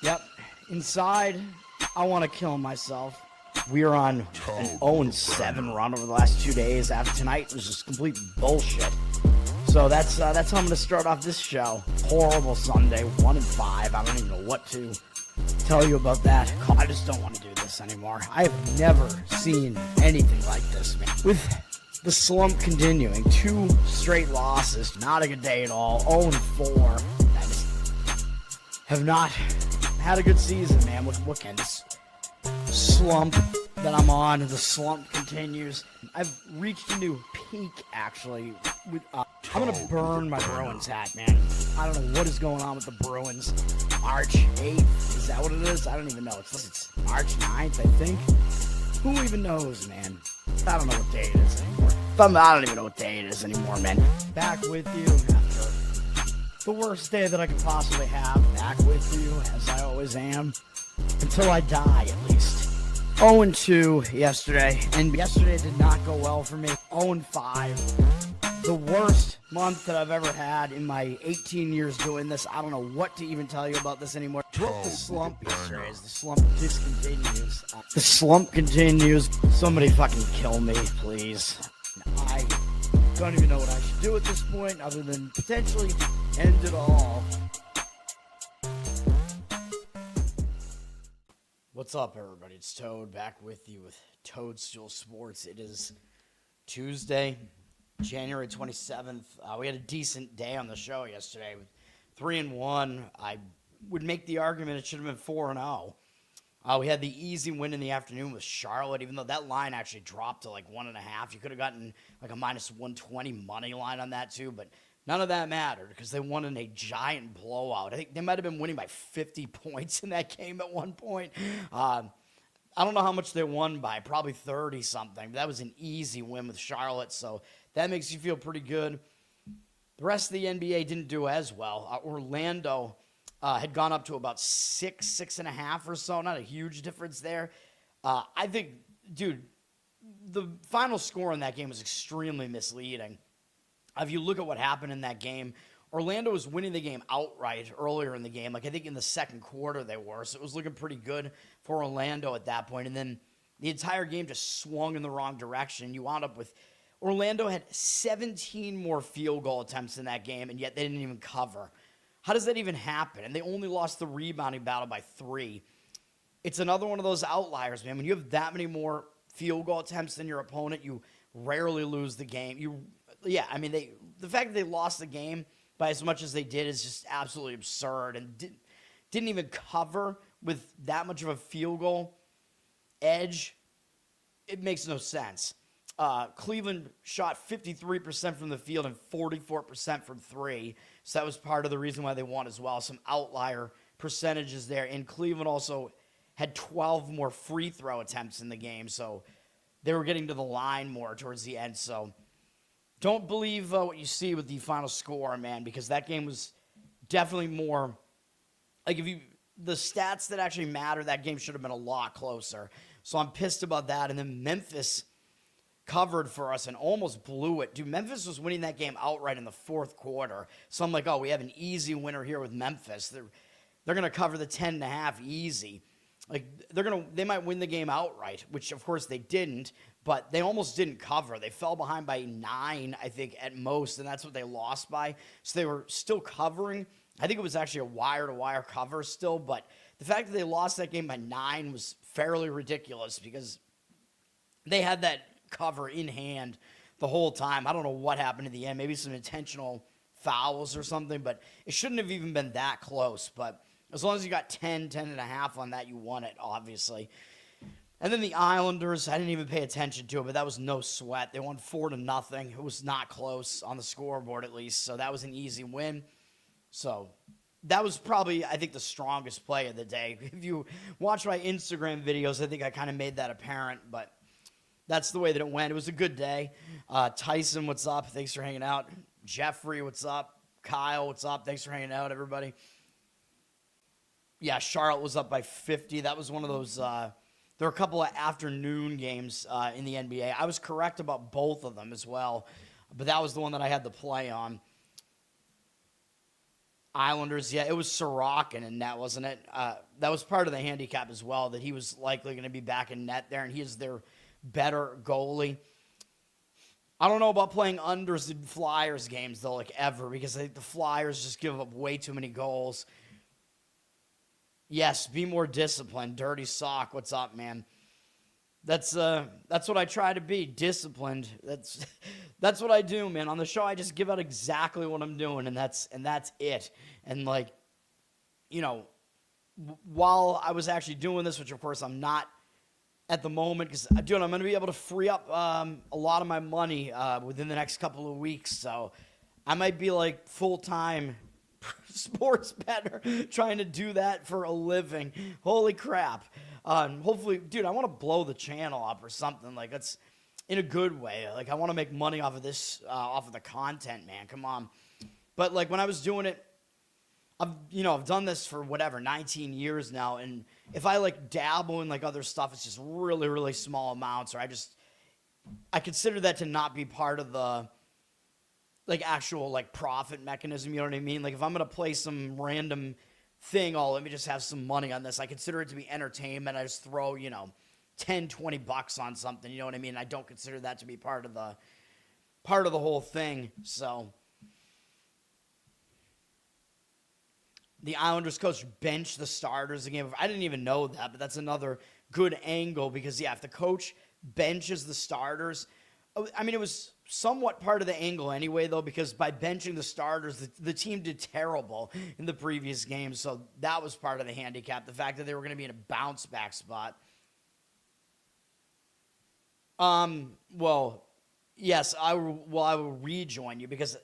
Yep. Inside, I want to kill myself. We are on an 0-7 run over the last 2 days. After tonight was just complete bullshit. So that's how I'm going to start off this show. Horrible Sunday, 1-5. I don't even know what to tell you about that. I just don't want to do this anymore. I have never seen anything like this, man. With the slump continuing, 2 straight losses, not a good day at all. 0-4. I just have not had a good season, man. What can this slump that I'm on? The slump continues. I've reached a new peak, actually. I'm going to burn my Bruins hat, man. I don't know what is going on with the Bruins. March 8th, is that what it is? I don't even know. It's March 9th, I think. Who even knows, man? I don't know what day it is anymore. I don't even know what day it is anymore, man. Back with you after the worst day that I could possibly have. Back with you, as I always am. Until I die, at least. 0-2 yesterday, and yesterday did not go well for me. 0-5. The worst month that I've ever had in my 18 years doing this. I don't know what to even tell you about this anymore. Broke the slump yesterday as the slump discontinues. The slump continues. Somebody fucking kill me, please. I don't even know what I should do at this point other than potentially end it all. What's up, everybody? It's Toad back with you with Toad Stool Sports. It is Tuesday, January 27th. We had a decent day on the show yesterday with 3-1. I would make the argument it should have been 4-0. We had the easy win in the afternoon with Charlotte, even though that line actually dropped to like 1.5. You could have gotten like a -120 money line on that too, but none of that mattered because they won in a giant blowout. I think they might have been winning by 50 points in that game at one point. I don't know how much they won by, probably 30-something. That was an easy win with Charlotte, so that makes you feel pretty good. The rest of the NBA didn't do as well. Orlando had gone up to about 6.5 or so. Not a huge difference there. I think, dude, the final score in that game was extremely misleading. If you look at what happened in that game, Orlando was winning the game outright earlier in the game. Like, I think in the second quarter they were. So it was looking pretty good for Orlando at that point. And then the entire game just swung in the wrong direction. You wound up with Orlando had 17 more field goal attempts in that game, and yet they didn't even cover. How does that even happen? And they only lost the rebounding battle by 3. It's another one of those outliers, man. When you have that many more field goal attempts than your opponent, you rarely lose the game. The fact that they lost the game by as much as they did is just absolutely absurd, and didn't even cover with that much of a field goal edge. It makes no sense. Cleveland shot 53% from the field and 44% from 3, so that was part of the reason why they won as well. Some outlier percentages there, and Cleveland also had 12 more free throw attempts in the game, so they were getting to the line more towards the end, so don't believe what you see with the final score, man, because that game was definitely more, like, the stats that actually matter, that game should have been a lot closer. So I'm pissed about that. And then Memphis covered for us and almost blew it. Dude, Memphis was winning that game outright in the fourth quarter. So I'm like, oh, we have an easy winner here with Memphis. They're going to cover the 10.5 easy. Like, they might win the game outright, which of course they didn't, but they almost didn't cover. They fell behind by 9, I think, at most, and that's what they lost by. So they were still covering. I think it was actually a wire-to-wire cover still, but the fact that they lost that game by 9 was fairly ridiculous because they had that cover in hand the whole time. I don't know what happened in the end. Maybe some intentional fouls or something, but it shouldn't have even been that close. But as long as you got 10.5 on that, you won it, obviously. And then the Islanders, I didn't even pay attention to it, but that was no sweat. They won 4-0. It was not close on the scoreboard, at least, so that was an easy win. So that was probably, I think, the strongest play of the day. If you watch my Instagram videos, I think I kind of made that apparent, but that's the way that it went. It was a good day. Tyson, what's up? Thanks for hanging out. Jeffrey, what's up? Kyle, what's up? Thanks for hanging out, everybody. Yeah, Charlotte was up by 50. That was one of those, there were a couple of afternoon games in the NBA. I was correct about both of them as well, but that was the one that I had the play on. Islanders, yeah, it was Sorokin in net, wasn't it? That was part of the handicap as well, that he was likely going to be back in net there, and he is their better goalie. I don't know about playing unders in Flyers games, though, like ever, because I think the Flyers just give up way too many goals. Yes, be more disciplined. Dirty sock, what's up, man? That's what I try to be, disciplined. That's what I do, man. On the show, I just give out exactly what I'm doing, and that's it. And like, you know, while I was actually doing this, which of course I'm not at the moment, because dude, I'm going to be able to free up a lot of my money within the next couple of weeks. So I might be like full-time sports bettor trying to do that for a living. Holy crap. Hopefully, dude, I want to blow the channel up or something. Like, it's in a good way. Like, I want to make money off of this, off of the content, man. Come on. But like when I was doing it, I've done this for whatever, 19 years now. And if I like dabble in like other stuff, it's just really, really small amounts. Or I consider that to not be part of the like actual like profit mechanism. You know what I mean? Like if I'm going to play some random thing, let me just have some money on this. I consider it to be entertainment. I just throw, $10-20 on something. You know what I mean? I don't consider that to be part of the whole thing. So the Islanders coach benched the starters again. I didn't even know that, but that's another good angle because, yeah, if the coach benches the starters, I mean, it was somewhat part of the angle anyway, though, because by benching the starters, the team did terrible in the previous game. So that was part of the handicap, the fact that they were going to be in a bounce-back spot. Well, yes, I will rejoin you because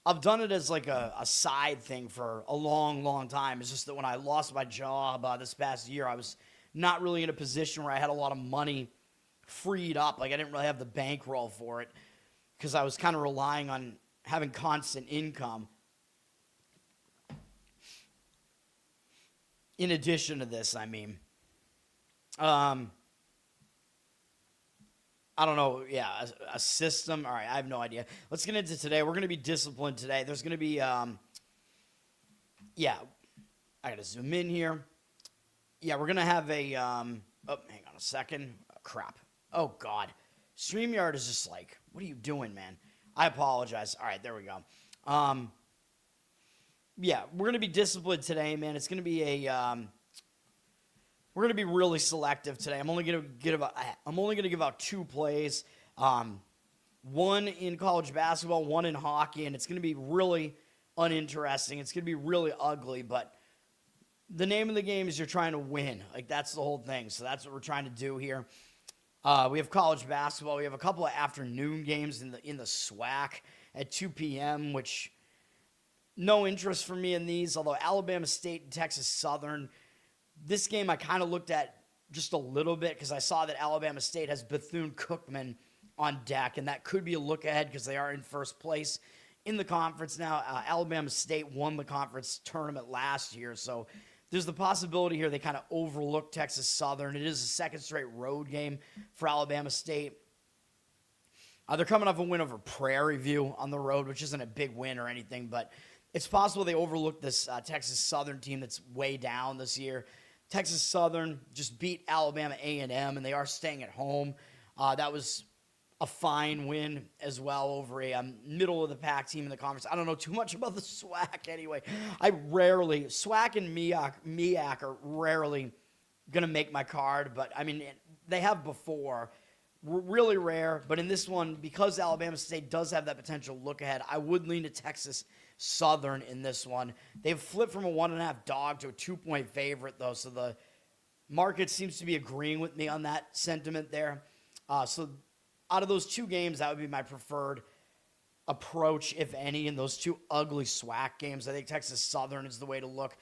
I've done it as like a side thing for a long, long time. It's just that when I lost my job this past year, I was not really in a position where I had a lot of money freed up. Like I didn't really have the bankroll for it because I was kind of relying on having constant income. In addition to this, I mean, I don't know. Yeah, a system. All right, I have no idea. Let's get into today. We're going to be disciplined today. There's going to be, I got to zoom in here. Yeah, we're going to have a, hang on a second. Oh, crap. Oh, God. StreamYard is just like, what are you doing, man? I apologize. All right, there we go. Yeah, we're going to be disciplined today, man. It's going to be we're going to be really selective today. I'm only going to give out 2 plays. One in college basketball, one in hockey, and it's going to be really uninteresting. It's going to be really ugly, but the name of the game is you're trying to win. Like, that's the whole thing. So that's what we're trying to do here. We have college basketball. We have a couple of afternoon games in the SWAC at 2 p.m., which no interest for me in these, although Alabama State and Texas Southern, this game I kind of looked at just a little bit because I saw that Alabama State has Bethune-Cookman on deck, and that could be a look ahead because they are in first place in the conference now. Alabama State won the conference tournament last year, so there's the possibility here they kind of overlook Texas Southern. It is a second straight road game for Alabama State. They're coming off a win over Prairie View on the road, which isn't a big win or anything, but it's possible they overlooked this Texas Southern team that's way down this year. Texas Southern just beat Alabama A&M, and they are staying at home. That was a fine win as well over a middle-of-the-pack team in the conference. I don't know too much about the SWAC anyway. SWAC and MEAC are rarely going to make my card, but, I mean, they have before. Really rare, but in this one, because Alabama State does have that potential look ahead, I would lean to Texas Southern in this one. They've flipped from a 1.5 dog to a 2-point favorite, though, so the market seems to be agreeing with me on that sentiment there. So out of those 2 games, that would be my preferred approach, if any, in those 2 ugly SWAC games. I think Texas Southern is the way to look.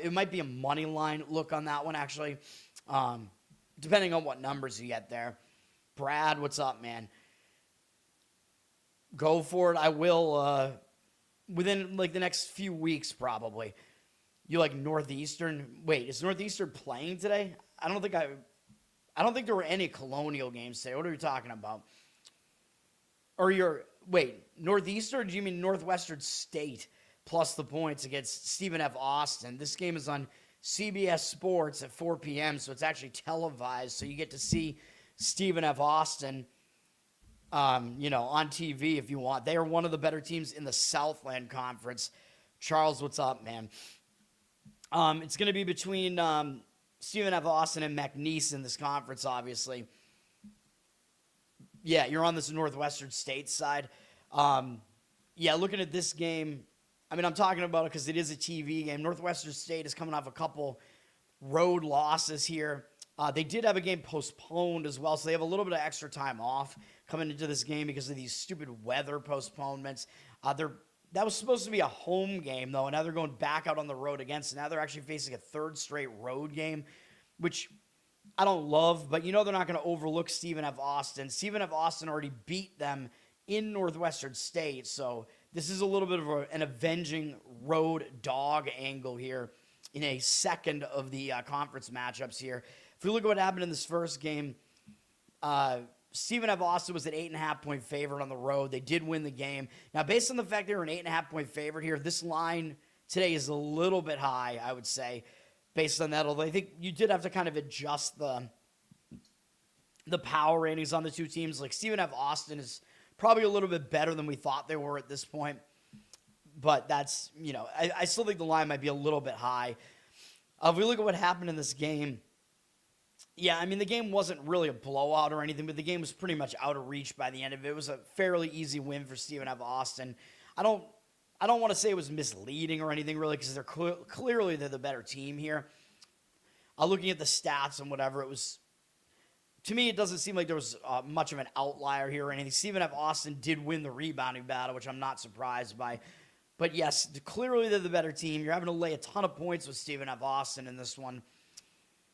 It might be a money line look on that one, actually, depending on what numbers you get there. Brad, what's up, man? Go for it. I will, within, like, the next few weeks, probably. You like Northeastern? Wait, is Northeastern playing today? I don't think there were any Colonial games today. What are you talking about? Or Northeastern? Do you mean Northwestern State? plus the points against Stephen F. Austin. This game is on CBS Sports at 4 p.m., so it's actually televised, so you get to see Stephen F. Austin, on TV if you want. They are one of the better teams in the Southland Conference. Charles, what's up, man? It's going to be between Stephen F. Austin and McNeese in this conference, obviously. Yeah, you're on this Northwestern State side. Looking at this game, I'm talking about it because it is a TV game. Northwestern State is coming off a couple road losses here. They did have a game postponed as well, so they have a little bit of extra time off coming into this game because of these stupid weather postponements. That was supposed to be a home game, though, and now they're going back out on the road again, so now they're actually facing a third straight road game, which I don't love, but they're not going to overlook Stephen F. Austin. Stephen F. Austin already beat them in Northwestern State, so this is a little bit of an avenging road dog angle here in a second of the conference matchups here. If we look at what happened in this first game, Stephen F. Austin was an 8.5-point favorite on the road. They did win the game. Now, based on the fact they were an 8.5-point favorite here, this line today is a little bit high, I would say, based on that. Although I think you did have to kind of adjust the power ratings on the two teams. Like, Stephen F. Austin is probably a little bit better than we thought they were at this point. But that's, I still think the line might be a little bit high. If we look at what happened in this game, the game wasn't really a blowout or anything, but the game was pretty much out of reach by the end of it. It was a fairly easy win for Stephen F. Austin. I don't want to say it was misleading or anything really, because they're clearly the better team here. Looking at the stats and whatever, to me, it doesn't seem like there was much of an outlier here or anything. Stephen F. Austin did win the rebounding battle, which I'm not surprised by. But yes, clearly they're the better team. You're having to lay a ton of points with Stephen F. Austin in this one.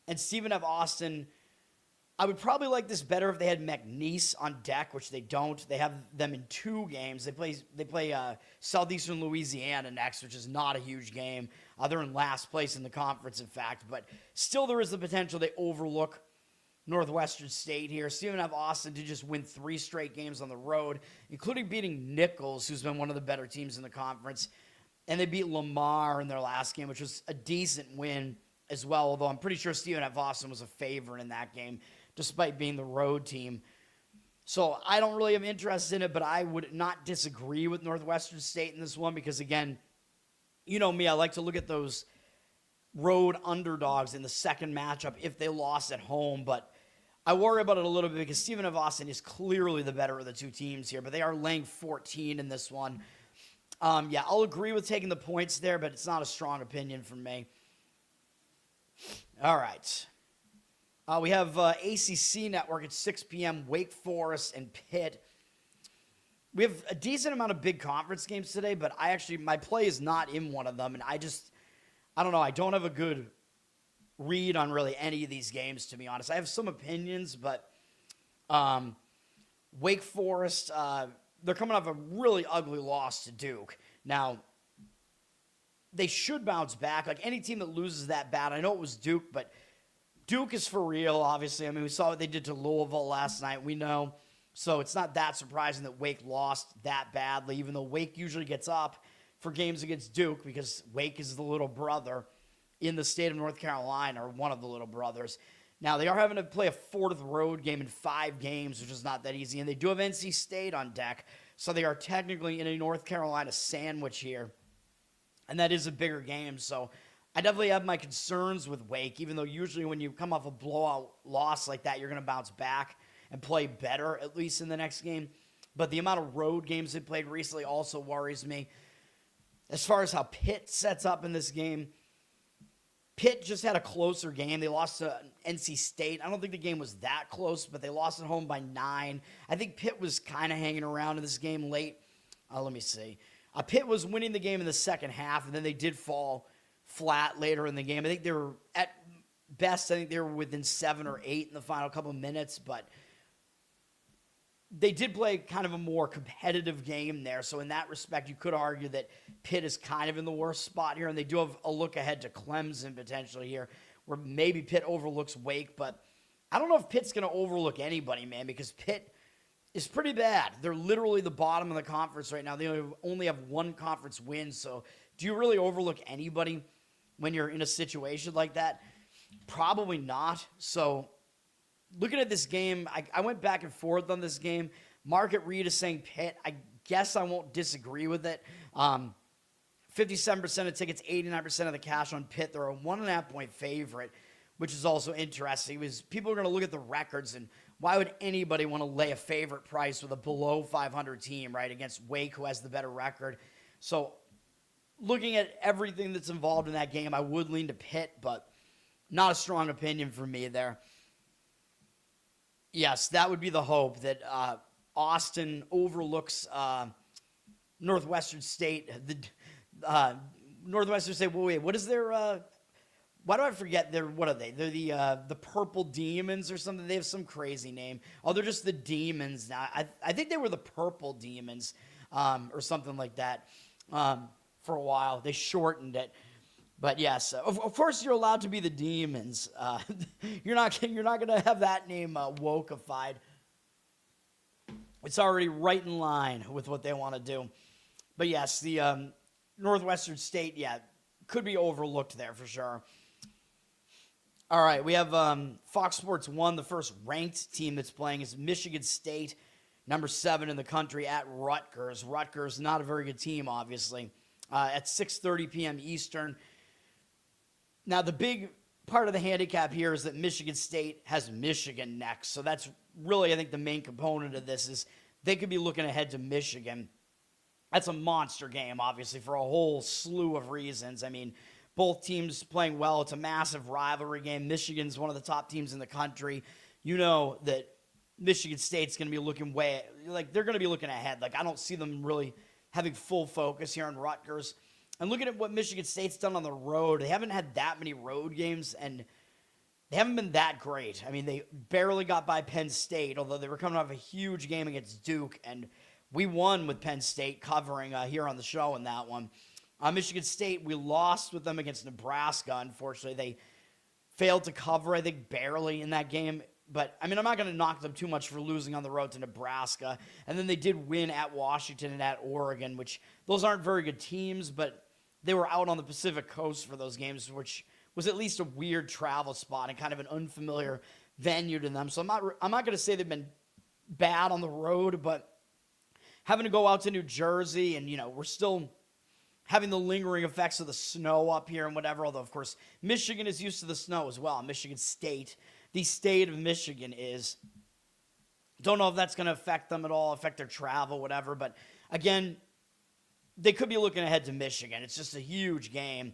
And Stephen F. Austin, I would probably like this better if they had McNeese on deck, which they don't. They have them in 2 games. They play Southeastern Louisiana next, which is not a huge game. They're in last place in the conference, in fact. But still, there is the potential they overlook Northwestern State here. Stephen F. Austin did just win 3 straight games on the road, including beating Nichols, who's been one of the better teams in the conference. And they beat Lamar in their last game, which was a decent win as well, although I'm pretty sure Stephen F. Austin was a favorite in that game, despite being the road team. So I don't really have interest in it, but I would not disagree with Northwestern State in this one because, again, you know me, I like to look at those road underdogs in the second matchup if they lost at home, but I worry about it a little bit because Stephen F. Austin is clearly the better of the two teams here, but they are laying 14 in this one. I'll agree with taking the points there, but it's not a strong opinion from me. All right. We have ACC Network at 6 p.m., Wake Forest and Pitt. We have a decent amount of big conference games today, but my play is not in one of them, and I don't know. I don't have a good read on really any of these games, to be honest. I have some opinions, but Wake Forest, they're coming off a really ugly loss to Duke. Now, they should bounce back. Like any team that loses that bad, I know it was Duke, but Duke is for real, obviously. We saw what they did to Louisville last night. We know. So it's not that surprising that Wake lost that badly, even though Wake usually gets up for games against Duke because Wake is the little brother in the state of North Carolina, or one of the little brothers. Now, they are having to play a 4th road game in 5 games, which is not that easy. And they do have NC State on deck, so they are technically in a North Carolina sandwich here. And that is a bigger game, so I definitely have my concerns with Wake, even though usually when you come off a blowout loss like that, you're going to bounce back and play better, at least in the next game. But the amount of road games they played recently also worries me. As far as how Pitt sets up in this game, Pitt just had a closer game. They lost to NC State. I don't think the game was that close, but they lost at home by 9. I think Pitt was kind of hanging around in this game late. Let me see. Pitt was winning the game in the second half, and then they did fall flat later in the game. I think they were, at best, they were within 7 or 8 in the final couple of minutes, but they did play kind of a more competitive game there. So in that respect, you could argue that Pitt is kind of in the worst spot here, and they do have a look ahead to Clemson potentially here, where maybe Pitt overlooks Wake, but I don't know if Pitt's going to overlook anybody, man, because Pitt is pretty bad. They're literally the bottom of the conference right now. They only have one conference win. So do you really overlook anybody when you're in a situation like that? Probably not. So looking at this game, I went back and forth on this game. Market read is saying Pitt. I guess I won't disagree with it. 57% of tickets, 89% of the cash on Pitt. They're a 1.5-point favorite, which is also interesting. People are going to look at the records, and why would anybody want to lay a favorite price with a below 500 team, right, against Wake, who has the better record? So looking at everything that's involved in that game, I would lean to Pitt, but not a strong opinion for me there. Yes, that would be the hope, that Austin overlooks Northwestern State. Northwestern State, wait, what is their... why do I forget what are they? They're the Purple Demons or something. They have some crazy name. Oh, they're just the Demons now. I think they were the Purple Demons or something like that for a while. They shortened it. But yes, of course you're allowed to be the Demons. You're not going to have that name wokeified. It's already right in line with what they want to do. But yes, the Northwestern State, could be overlooked there for sure. All right, we have Fox Sports 1, the first ranked team that's playing is Michigan State, number 7 in the country at Rutgers. Rutgers, not a very good team, obviously, at 6:30 p.m. Eastern. Now, the big part of the handicap here is that Michigan State has Michigan next. So that's really, I think, the main component of this is they could be looking ahead to Michigan. That's a monster game, obviously, for a whole slew of reasons. I mean, both teams playing well. It's a massive rivalry game. Michigan's one of the top teams in the country. You know that Michigan State's going to be looking they're going to be looking ahead. I don't see them really having full focus here on Rutgers. And looking at what Michigan State's done on the road, they haven't had that many road games, and they haven't been that great. I mean, they barely got by Penn State, although they were coming off a huge game against Duke, and we won with Penn State covering here on the show in that one. Michigan State, we lost with them against Nebraska. Unfortunately, they failed to cover, I think, barely in that game. But, I mean, I'm not going to knock them too much for losing on the road to Nebraska. And then they did win at Washington and at Oregon, which those aren't very good teams, but they were out on the Pacific Coast for those games, which was at least a weird travel spot and kind of an unfamiliar venue to them. So I'm not going to say they've been bad on the road, but having to go out to New Jersey and, we're still having the lingering effects of the snow up here and whatever, although, of course, Michigan is used to the snow as well. Michigan State, the state of Michigan is. Don't know if that's going to affect them at all, affect their travel, whatever, but again, they could be looking ahead to Michigan. It's just a huge game.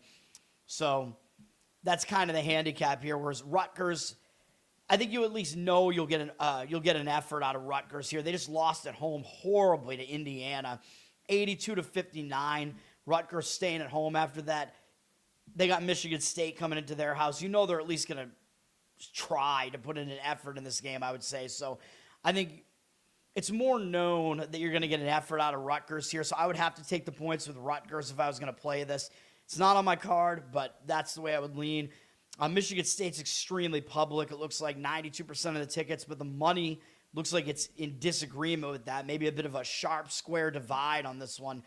So that's kind of the handicap here, whereas Rutgers, I think you at least know you'll get an effort out of Rutgers here. They just lost at home horribly to Indiana, 82-59. Rutgers staying at home after that. They got Michigan State coming into their house. You know they're at least going to try to put in an effort in this game, I would say. So I think it's more known that you're going to get an effort out of Rutgers here. So I would have to take the points with Rutgers if I was going to play this. It's not on my card, but that's the way I would lean. Michigan State's extremely public. It looks like 92% of the tickets, but the money looks like it's in disagreement with that. Maybe a bit of a sharp square divide on this one.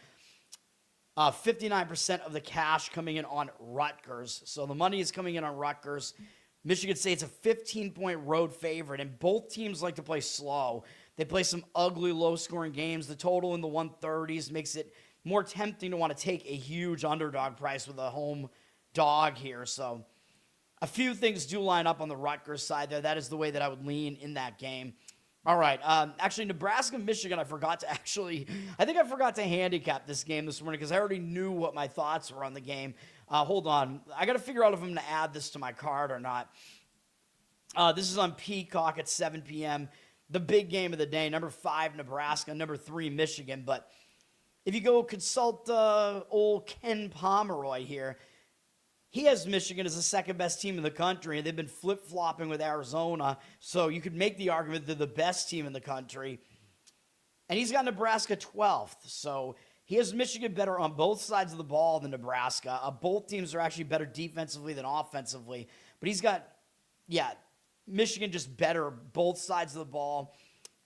59% of the cash coming in on Rutgers. So the money is coming in on Rutgers. Michigan State's a 15-point road favorite, and both teams like to play slow. They play some ugly, low-scoring games. The total in the 130s makes it more tempting to want to take a huge underdog price with a home dog here. So a few things do line up on the Rutgers side there. That is the way that I would lean in that game. All right. Actually, Nebraska, Michigan, I forgot to handicap this game this morning because I already knew what my thoughts were on the game. Hold on. I got to figure out if I'm going to add this to my card or not. This is on Peacock at 7 p.m. The big game of the day, number 5, Nebraska, number 3, Michigan. But if you go consult old Ken Pomeroy here, he has Michigan as the second best team in the country, and they've been flip-flopping with Arizona, so you could make the argument they're the best team in the country. And he's got Nebraska 12th, so he has Michigan better on both sides of the ball than Nebraska. Both teams are actually better defensively than offensively, but he's got, Michigan just better both sides of the ball.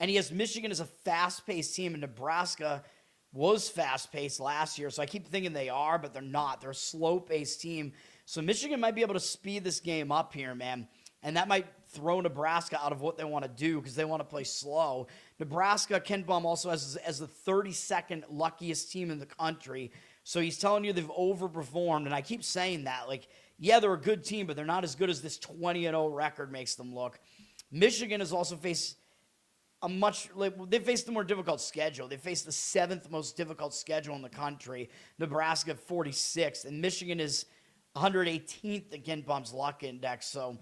And he has Michigan as a fast-paced team, and Nebraska was fast-paced last year. So I keep thinking they are, but they're not. They're a slow-paced team. So Michigan might be able to speed this game up here, man. And that might throw Nebraska out of what they want to do because they want to play slow. Nebraska, Ken Baum also has as the 32nd luckiest team in the country. So he's telling you they've overperformed. And I keep saying that. Like, yeah, they're a good team, but they're not as good as this 20-0 record makes them look. Michigan has also faced they faced a more difficult schedule. They faced the 7th most difficult schedule in the country. Nebraska 46th, and Michigan is 118th in Ken Baum's luck index. So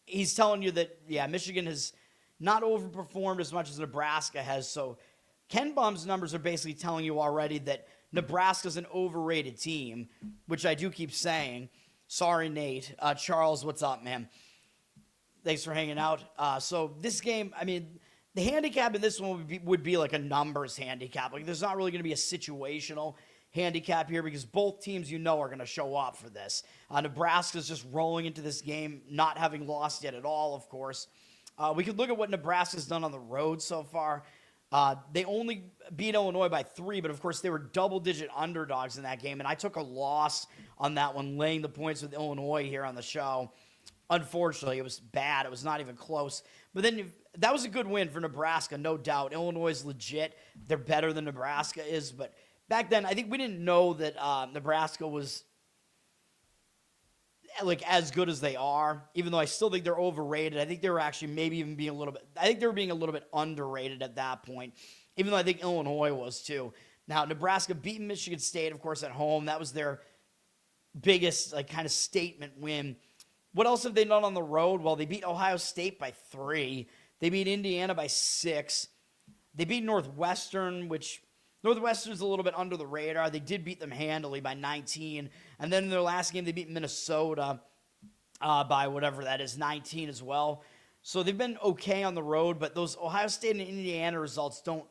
he's telling you that, yeah, Michigan has not overperformed as much as Nebraska has. So Ken Baum's numbers are basically telling you already that Nebraska's an overrated team, which I do keep saying. Sorry, Nate. Charles, what's up, man? Thanks for hanging out. So this game, I mean, the handicap in this one would be like a numbers handicap. Like, there's not really going to be a situational handicap here because both teams, are going to show up for this. Nebraska's just rolling into this game, not having lost yet at all, of course. We could look at what Nebraska's done on the road so far. They only beat Illinois by 3, but of course they were double-digit underdogs in that game, and I took a loss on that one, laying the points with Illinois here on the show. Unfortunately, it was bad. It was not even close. But then that was a good win for Nebraska, no doubt. Illinois is legit. They're better than Nebraska is. But back then, I think we didn't know that Nebraska was like as good as they are, even though I still think they're overrated. I think they were actually maybe even being I think they were being a little bit underrated at that point, even though I think Illinois was too. Now, Nebraska beat Michigan State, of course, at home. That was their biggest kind of statement win. What else have they done on the road? Well, they beat Ohio State by 3. They beat Indiana by 6. They beat Northwestern, which Northwestern's a little bit under the radar. They did beat them handily by 19. And then in their last game, they beat Minnesota by whatever that is, 19 as well. So they've been okay on the road, but those Ohio State and Indiana results don't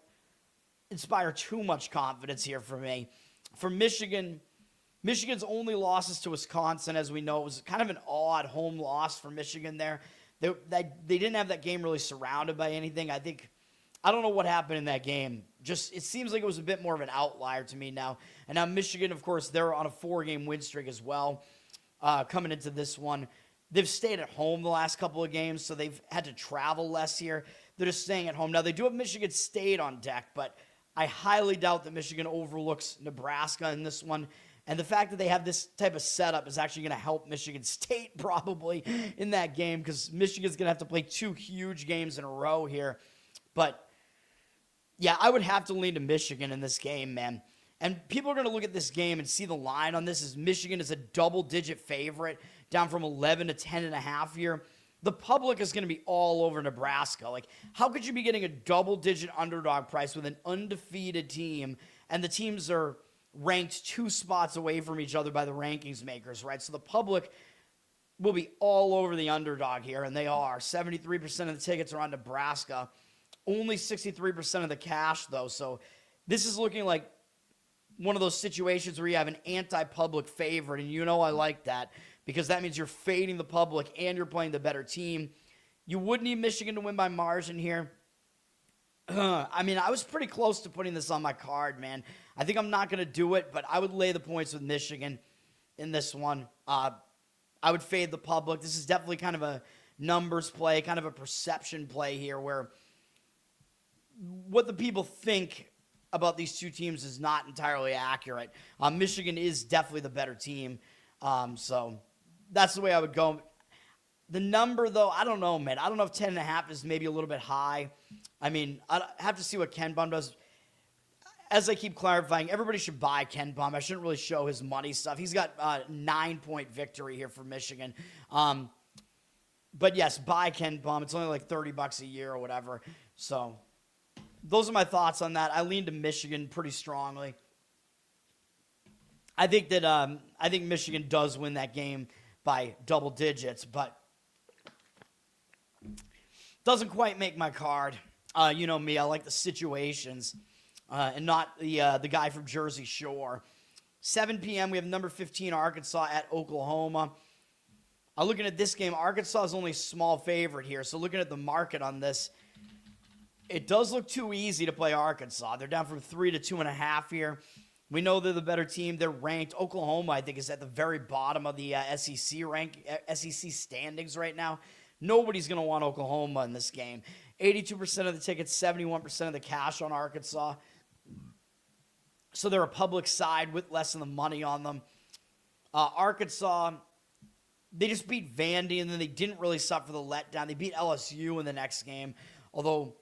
inspire too much confidence here for me. For Michigan's only losses to Wisconsin, as we know, was kind of an odd home loss for Michigan there. They didn't have that game really surrounded by anything. I don't know what happened in that game. Just it seems like it was a bit more of an outlier to me now. And now Michigan, of course, they're on a 4-game win streak as well coming into this one. They've stayed at home the last couple of games, so they've had to travel less here. They're just staying at home. Now, they do have Michigan State on deck, but I highly doubt that Michigan overlooks Nebraska in this one. And the fact that they have this type of setup is actually going to help Michigan State probably in that game because Michigan's going to have to play 2 huge games in a row here. But, yeah, I would have to lean to Michigan in this game, man. And people are going to look at this game and see the line on this as Michigan is a double-digit favorite, down from 11 to 10.5 here. The public is going to be all over Nebraska. Like, how could you be getting a double-digit underdog price with an undefeated team, and the teams are ranked 2 spots away from each other by the rankings makers, right? So the public will be all over the underdog here, and they are. 73% of the tickets are on Nebraska. Only 63% of the cash, though. So this is looking like one of those situations where you have an anti-public favorite, and I like that because that means you're fading the public and you're playing the better team. You would need Michigan to win by margin here. I mean, I was pretty close to putting this on my card, man. I think I'm not going to do it, but I would lay the points with Michigan in this one. I would fade the public. This is definitely kind of a numbers play, kind of a perception play here where what the people think about these two teams is not entirely accurate. Michigan is definitely the better team. So that's the way I would go. The number, though, I don't know, man. I don't know if 10.5 is maybe a little bit high. I mean, I have to see what Ken Baum does. As I keep clarifying, everybody should buy Ken Baum. I shouldn't really show his money stuff. He's got a 9-point victory here for Michigan. But, yes, buy Ken Baum. It's only like $30 a year or whatever. So those are my thoughts on that. I lean to Michigan pretty strongly. I think Michigan does win that game by double digits, but doesn't quite make my card. You know me, I like the situations and not the guy from Jersey Shore. 7 p.m., we have number 15 Arkansas at Oklahoma. Looking at this game, Arkansas is only a small favorite here. So looking at the market on this, it does look too easy to play Arkansas. They're down from 3 to 2.5 here. We know they're the better team. They're ranked. Oklahoma, I think, is at the very bottom of the SEC standings right now. Nobody's going to want Oklahoma in this game. 82% of the tickets, 71% of the cash on Arkansas. So they're a public side with less than the money on them. Arkansas, they just beat Vandy, and then they didn't really suffer the letdown. They beat LSU in the next game. Although,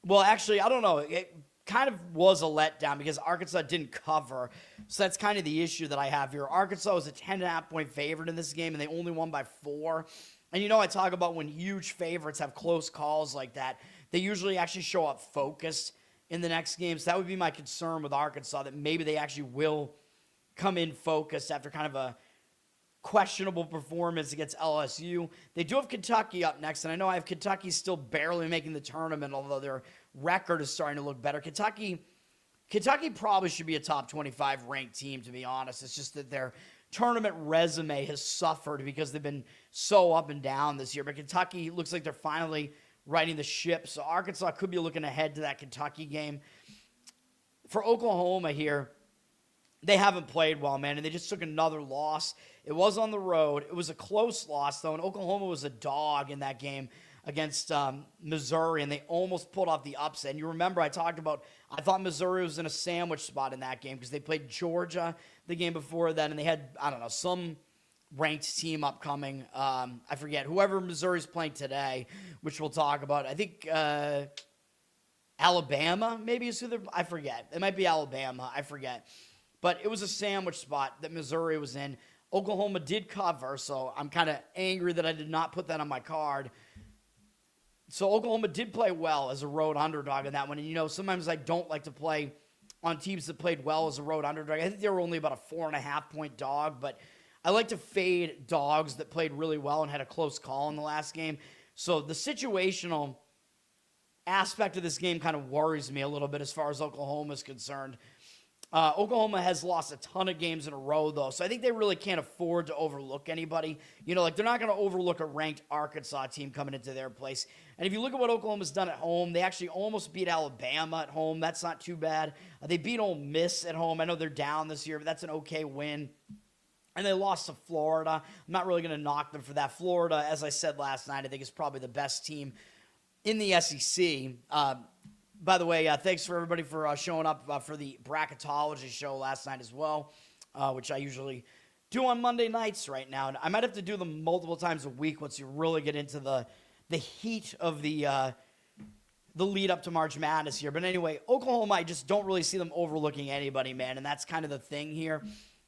well, actually, I don't know. It kind of was a letdown because Arkansas didn't cover. So that's kind of the issue that I have here. Arkansas was a 10.5-point favorite in this game, and they only won by 4. And you know, I talk about when huge favorites have close calls like that, they usually actually show up focused in the next game. So that would be my concern with Arkansas, that maybe they actually will come in focused after kind of a questionable performance against LSU. They do have Kentucky up next, and I know I have Kentucky still barely making the tournament, although their record is starting to look better. Kentucky probably should be a top 25 ranked team, to be honest. It's just that their tournament resume has suffered because they've been so up and down this year. But Kentucky looks like they're finally righting the ship, so Arkansas could be looking ahead to that Kentucky game. For Oklahoma here, they haven't played well, man, and they just took another loss. It was on the road. It was a close loss, though, and Oklahoma was a dog in that game against Missouri, and they almost pulled off the upset. And you remember I talked about, I thought Missouri was in a sandwich spot in that game because they played Georgia the game before that, and they had, I don't know, some ranked team upcoming. I forget. Whoever Missouri's playing today, which we'll talk about. I think Alabama maybe is who they're, I forget. It might be Alabama. I forget. But it was a sandwich spot that Missouri was in. Oklahoma did cover, so I'm kind of angry that I did not put that on my card. So Oklahoma did play well as a road underdog in that one. And, you know, sometimes I don't like to play on teams that played well as a road underdog. I think they were only about a 4.5-point dog, but I like to fade dogs that played really well and had a close call in the last game. So the situational aspect of this game kind of worries me a little bit as far as Oklahoma is concerned. Oklahoma has lost a ton of games in a row, though, so I think they really can't afford to overlook anybody. You know, like, they're not going to overlook a ranked Arkansas team coming into their place. And if you look at what Oklahoma's done at home, they actually almost beat Alabama at home. That's not too bad. They beat Ole Miss at home. I know they're down this year, but that's an okay win. And they lost to Florida. I'm not really going to knock them for that. Florida, as I said last night, I think is probably the best team in the SEC. By the way, thanks for everybody for showing up for the bracketology show last night as well, which I usually do on Monday nights right now. And I might have to do them multiple times a week once you really get into the heat of the lead up to March Madness here. But anyway, Oklahoma, I just don't really see them overlooking anybody, man, and that's kind of the thing here.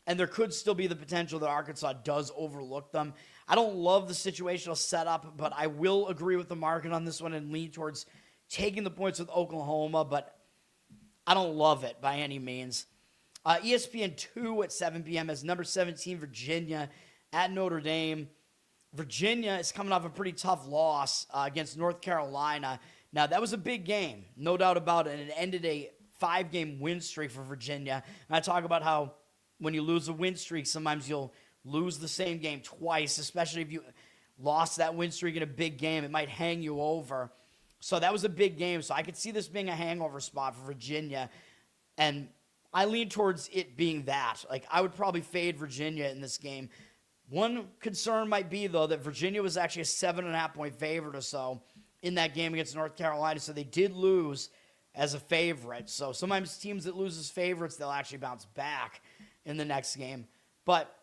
And there could still be the potential that Arkansas does overlook them. I don't love the situational setup, but I will agree with the market on this one and lean towards taking the points with Oklahoma, but I don't love it by any means. ESPN 2 at 7 p.m. has number 17 Virginia at Notre Dame. Virginia is coming off a pretty tough loss against North Carolina. Now, that was a big game, no doubt about it, and it ended a 5-game win streak for Virginia. And I talk about how when you lose a win streak, sometimes you'll lose the same game twice, especially if you lost that win streak in a big game. It might hang you over. So that was a big game. So I could see this being a hangover spot for Virginia. And I lean towards it being that. Like, I would probably fade Virginia in this game. One concern might be, though, that Virginia was actually a 7.5-point favorite or so in that game against North Carolina. So they did lose as a favorite. So sometimes teams that lose as favorites, they'll actually bounce back in the next game. But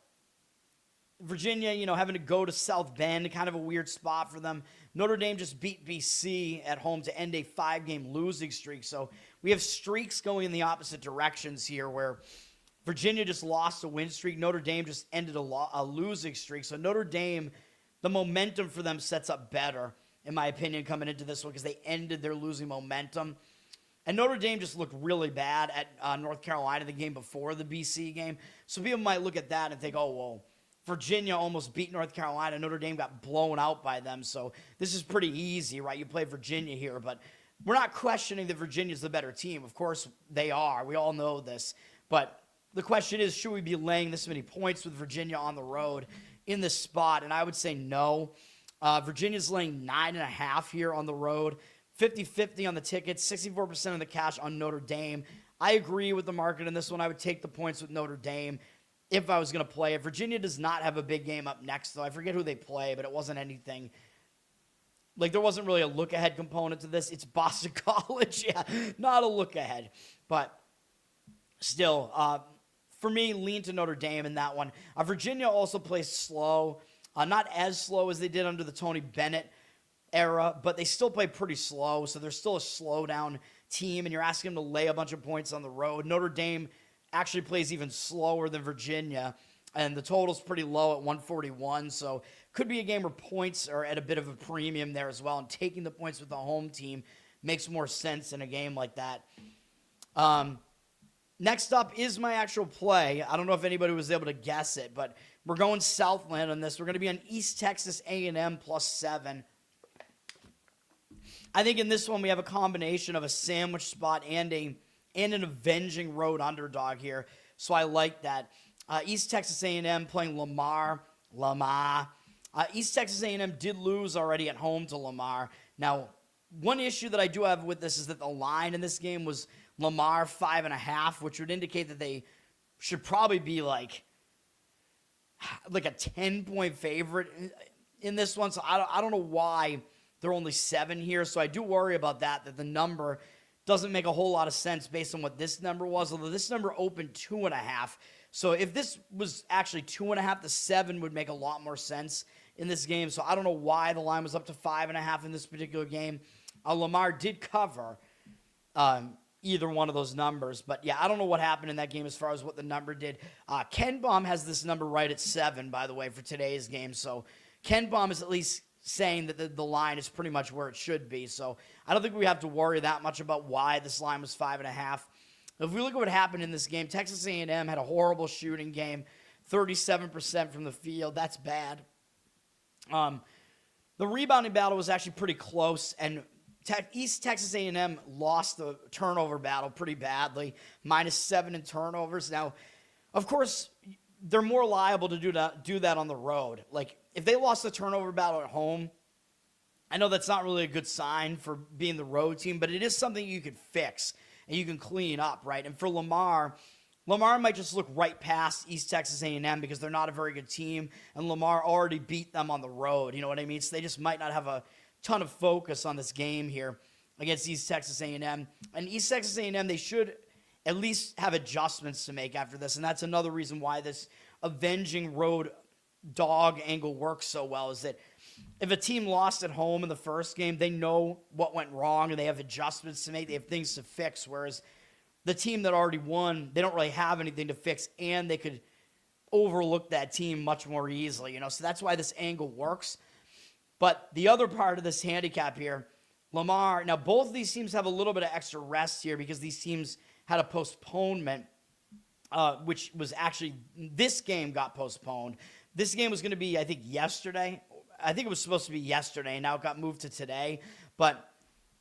Virginia, you know, having to go to South Bend, kind of a weird spot for them. Notre Dame just beat BC at home to end a 5-game losing streak. So we have streaks going in the opposite directions here where Virginia just lost a win streak. Notre Dame just ended a losing streak. So Notre Dame, the momentum for them sets up better, in my opinion, coming into this one because they ended their losing momentum. And Notre Dame just looked really bad at North Carolina the game before the BC game. So people might look at that and think, oh, well, Virginia almost beat North Carolina. Notre Dame got blown out by them. So this is pretty easy, right? You play Virginia here, but we're not questioning that Virginia's the better team. Of course they are. We all know this. But the question is, should we be laying this many points with Virginia on the road in this spot, and I would say no. Virginia's laying 9.5 here on the road, 50-50 on the tickets, 64% of the cash on Notre Dame. I agree with the market in this one. I would take the points with Notre Dame if I was going to play it. Virginia does not have a big game up next, though. I forget who they play, but it wasn't anything. Like, there wasn't really a look-ahead component to this. It's Boston College. Yeah, not a look-ahead. But still, for me, lean to Notre Dame in that one. Virginia also plays slow. Not as slow as they did under the Tony Bennett era, but they still play pretty slow, so they're still a slow-down team, and you're asking them to lay a bunch of points on the road. Notre Dame actually plays even slower than Virginia, and the total's pretty low at 141, so could be a game where points are at a bit of a premium there as well, and taking the points with the home team makes more sense in a game like that. Next up is my actual play. I don't know if anybody was able to guess it, but we're going Southland on this. We're going to be on East Texas A&M +7. I think in this one we have a combination of a sandwich spot and an avenging road underdog here, so I like that. East Texas A&M playing Lamar. East Texas A&M did lose already at home to Lamar. Now, one issue that I do have with this is that the line in this game was Lamar 5.5, which would indicate that they should probably be like a 10-point favorite in this one. So I don't know why they're only 7 here. So I do worry about that the number doesn't make a whole lot of sense based on what this number was, although this number opened 2.5. So if this was actually 2.5, the 7 would make a lot more sense in this game. So I don't know why the line was up to 5.5 in this particular game. Lamar did cover either one of those numbers. But, yeah, I don't know what happened in that game as far as what the number did. Ken Baum has this number right at 7, by the way, for today's game. So Ken Baum is at least saying that the line is pretty much where it should be. So I don't think we have to worry that much about why this line was 5.5. If we look at what happened in this game, Texas A&M had a horrible shooting game, 37% from the field. That's bad. The rebounding battle was actually pretty close, and East Texas A&M lost the turnover battle pretty badly, -7 in turnovers. Now, of course, they're more liable to do that on the road. Like, if they lost the turnover battle at home, I know that's not really a good sign for being the road team, but it is something you can fix and you can clean up, right? And for Lamar might just look right past East Texas A&M because they're not a very good team, and Lamar already beat them on the road, you know what I mean? So they just might not have a ton of focus on this game here against East Texas A&M. And East Texas A&M, they should at least have adjustments to make after this, and that's another reason why this avenging road dog angle works so well, is that if a team lost at home in the first game, they know what went wrong and they have adjustments to make, they have things to fix, whereas the team that already won, they don't really have anything to fix, and they could overlook that team much more easily, you know, so that's why this angle works. But the other part of this handicap here, Lamar, now both of these teams have a little bit of extra rest here because these teams had a postponement, which was actually, this game got postponed. This game was going to be, I think, yesterday. I think it was supposed to be yesterday, and now it got moved to today. But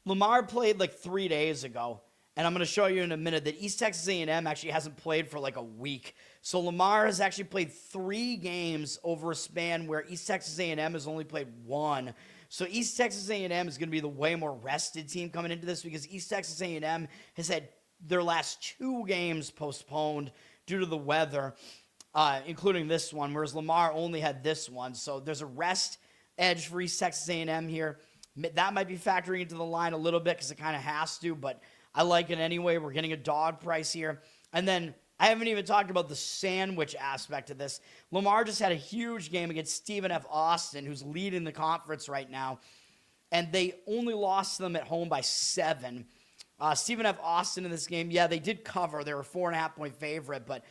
Lamar played like 3 days ago, and I'm going to show you in a minute that East Texas A&M actually hasn't played for like a week. So Lamar has actually played 3 games over a span where East Texas A&M has only played 1. So East Texas A&M is going to be the way more rested team coming into this because East Texas A&M has had their last 2 games postponed due to the weather, including this one, whereas Lamar only had this one. So there's a rest edge for East Texas A&M here. That might be factoring into the line a little bit because it kind of has to, but I like it anyway. We're getting a dog price here. And then I haven't even talked about the sandwich aspect of this. Lamar just had a huge game against Stephen F. Austin, who's leading the conference right now, and they only lost them at home by 7. Stephen F. Austin in this game, yeah, they did cover. They were a 4.5-point favorite, but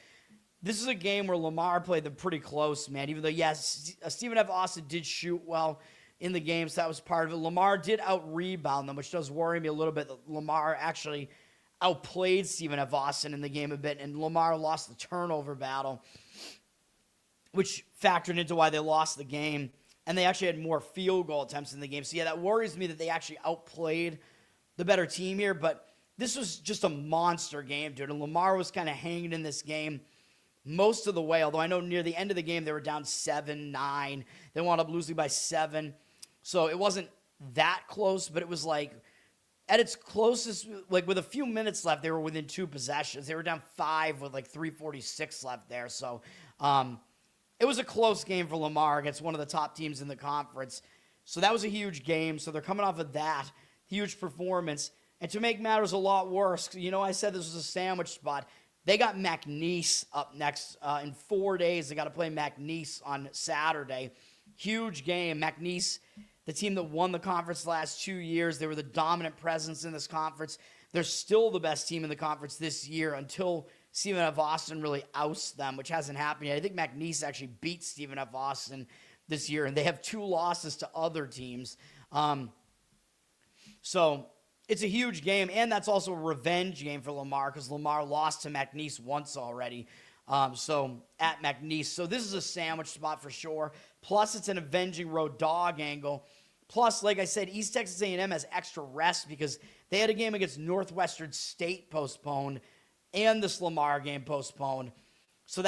this is a game where Lamar played them pretty close, man, even though, yes, Stephen F. Austin did shoot well in the game, so that was part of it. Lamar did out-rebound them, which does worry me a little bit that Lamar actually outplayed Stephen F. Austin in the game a bit, and Lamar lost the turnover battle, which factored into why they lost the game, and they actually had more field goal attempts in the game. So, yeah, that worries me that they actually outplayed the better team here, but this was just a monster game, dude, and Lamar was kind of hanging in this game most of the way, although I know near the end of the game they were down 7-9. They wound up losing by 7. So it wasn't that close, but it was like at its closest, like with a few minutes left, they were within 2 possessions. They were down 5 with like 3:46 left there. So it was a close game for Lamar against one of the top teams in the conference. So that was a huge game. So they're coming off of that huge performance. And to make matters a lot worse, I said this was a sandwich spot. They got McNeese up next in 4 days. They got to play McNeese on Saturday. Huge game. McNeese, the team that won the conference the last 2 years, they were the dominant presence in this conference. They're still the best team in the conference this year until Stephen F. Austin really ousts them, which hasn't happened yet. I think McNeese actually beat Stephen F. Austin this year, and they have 2 losses to other teams. So it's a huge game, and that's also a revenge game for Lamar because Lamar lost to McNeese once already. So at McNeese. So this is a sandwich spot for sure. Plus, it's an avenging road dog angle. Plus, like I said, East Texas A&M has extra rest because they had a game against Northwestern State postponed and this Lamar game postponed. So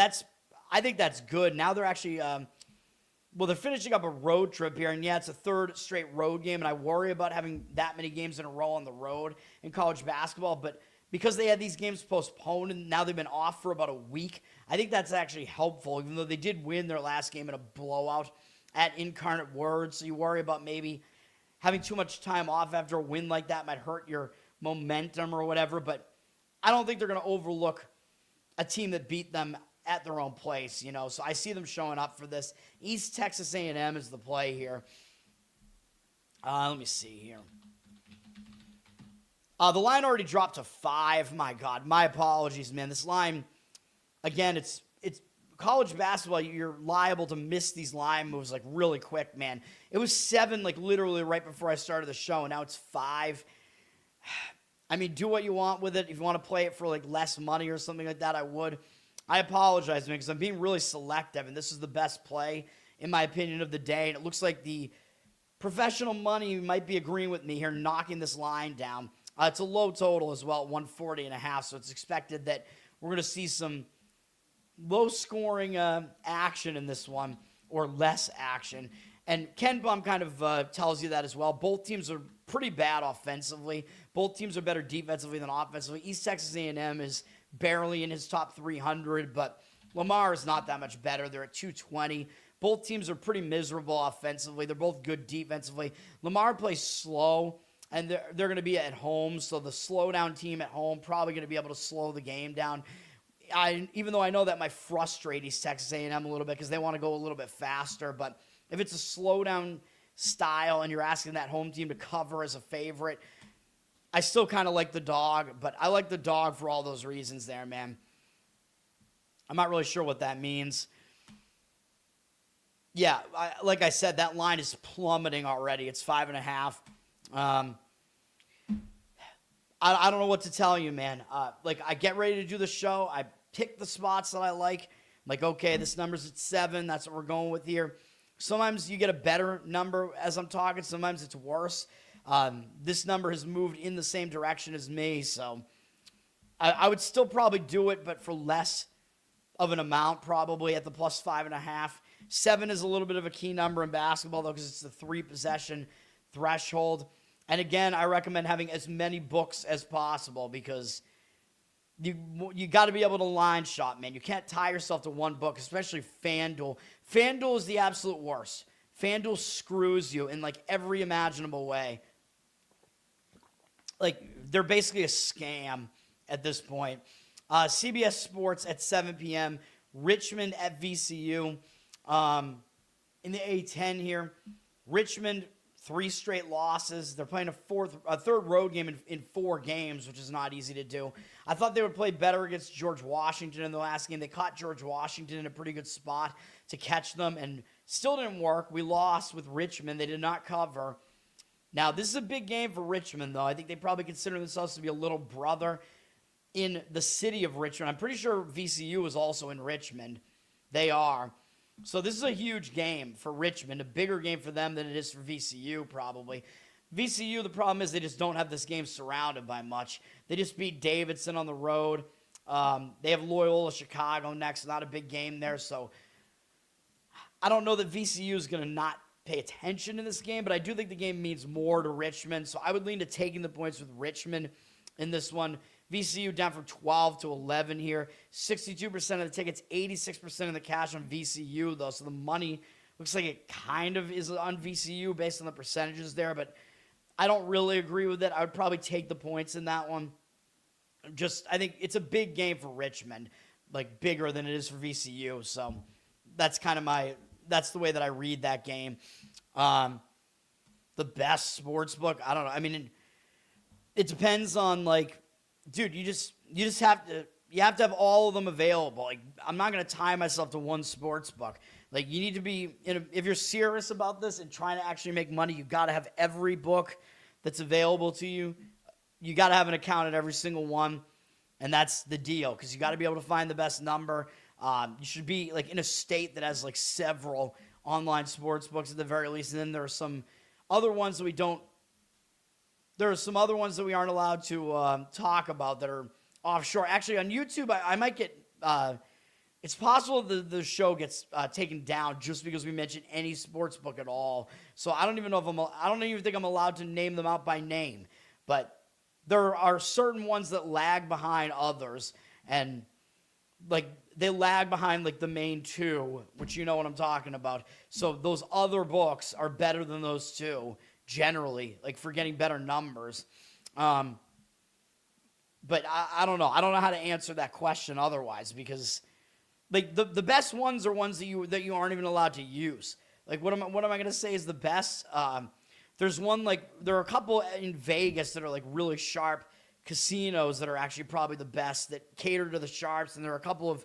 I think that's good. Now they're actually, they're finishing up a road trip here. And yeah, it's a 3rd straight road game. And I worry about having that many games in a row on the road in college basketball. But because they had these games postponed and now they've been off for about a week, I think that's actually helpful, even though they did win their last game in a blowout at Incarnate Word. So you worry about maybe having too much time off after a win like that might hurt your momentum or whatever. But I don't think they're going to overlook a team that beat them at their own place, So I see them showing up for this. East Texas A&M is the play here. Let me see here. The line already dropped to 5. My God, my apologies, man. This line, again, it's college basketball. You're liable to miss these line moves like really quick, man. It was 7, like literally right before I started the show, and now it's 5. I mean, do what you want with it. If you want to play it for like less money or something like that, I would. I apologize, man, because I'm being really selective, and this is the best play, in my opinion, of the day. And it looks like the professional money might be agreeing with me here, knocking this line down. It's a low total as well, 140.5, so it's expected that we're going to see some low-scoring action in this one, or less action. And Ken Bum kind of tells you that as well. Both teams are pretty bad offensively. Both teams are better defensively than offensively. East Texas A&M is barely in his top 300, but Lamar is not that much better. They're at 220. Both teams are pretty miserable offensively. They're both good defensively. Lamar plays slow, and they're going to be at home, so the slow-down team at home probably going to be able to slow the game down. Even though I know that might frustrate East Texas A&M a little bit because they want to go a little bit faster, but if it's a slow-down style and you're asking that home team to cover as a favorite, I still kind of like the dog, but I like the dog for all those reasons there, man. I'm not really sure what that means. Yeah, like I said, that line is plummeting already. It's 5.5. I don't know what to tell you, man. I get ready to do the show. I pick the spots that I like. I'm like, okay, this number's at 7. That's what we're going with here. Sometimes you get a better number as I'm talking. Sometimes it's worse. This number has moved in the same direction as me, so I would still probably do it, but for less of an amount, probably at the plus 5.5. 7 is a little bit of a key number in basketball, though, because it's the 3-possession threshold. And again, I recommend having as many books as possible because you got to be able to line shop, man. You can't tie yourself to one book, especially FanDuel. FanDuel is the absolute worst. FanDuel screws you in like every imaginable way. Like, they're basically a scam at this point. CBS Sports at 7 p.m. Richmond at VCU. In the A10 here, Richmond, 3 straight losses. They're playing a third road game in 4 games, which is not easy to do. I thought they would play better against George Washington in the last game. They caught George Washington in a pretty good spot to catch them, and still didn't work. We lost with Richmond. They did not cover. Now, this is a big game for Richmond, though. I think they probably consider themselves to be a little brother in the city of Richmond. I'm pretty sure VCU is also in Richmond. They are. So this is a huge game for Richmond, a bigger game for them than it is for VCU probably. VCU, the problem is they just don't have this game surrounded by much. They just beat Davidson on the road. They have Loyola Chicago next. Not a big game there, so I don't know that VCU is going to not pay attention in this game, but I do think the game means more to Richmond, so I would lean to taking the points with Richmond in this one. VCU down from 12 to 11 here. 62% of the tickets, 86% of the cash on VCU, though, so the money looks like it kind of is on VCU based on the percentages there, but I don't really agree with it. I would probably take the points in that one. I think it's a big game for Richmond, like bigger than it is for VCU, so that's kind of that's the way that I read that game. The best sportsbook, I don't know. I mean, it depends on, like, dude, you just have to have all of them available. Like, I'm not going to tie myself to one sportsbook. Like, you need to be, if you're serious about this and trying to actually make money, you got to have every book that's available to you. You got to have an account at every single one, and that's the deal, because you got to be able to find the best number. You should be, like, in a state that has, like, several online sports books at the very least, and then there are some other ones that we aren't allowed to talk about that are offshore. Actually, on YouTube, I might get it's possible the show gets taken down just because we mentioned any sports book at all. So I don't even think I'm allowed to name them out by name, but there are certain ones that lag behind others, and like they lag behind like the main two, which you know what I'm talking about. So those other books are better than those two generally, like for getting better numbers. But I don't know. I don't know how to answer that question otherwise, because like the best ones are ones that you aren't even allowed to use. Like what am I going to say is the best? There are a couple in Vegas that are like really sharp casinos that are actually probably the best, that cater to the sharps, and there are a couple of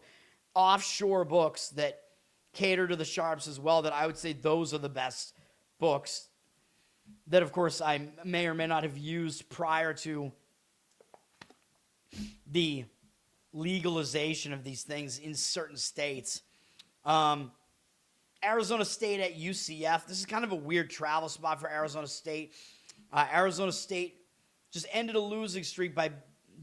offshore books that cater to the sharps as well that I would say those are the best books that, of course, I may or may not have used prior to the legalization of these things in certain states. Arizona State at UCF. This is kind of a weird travel spot for Arizona State. Arizona State just ended a losing streak by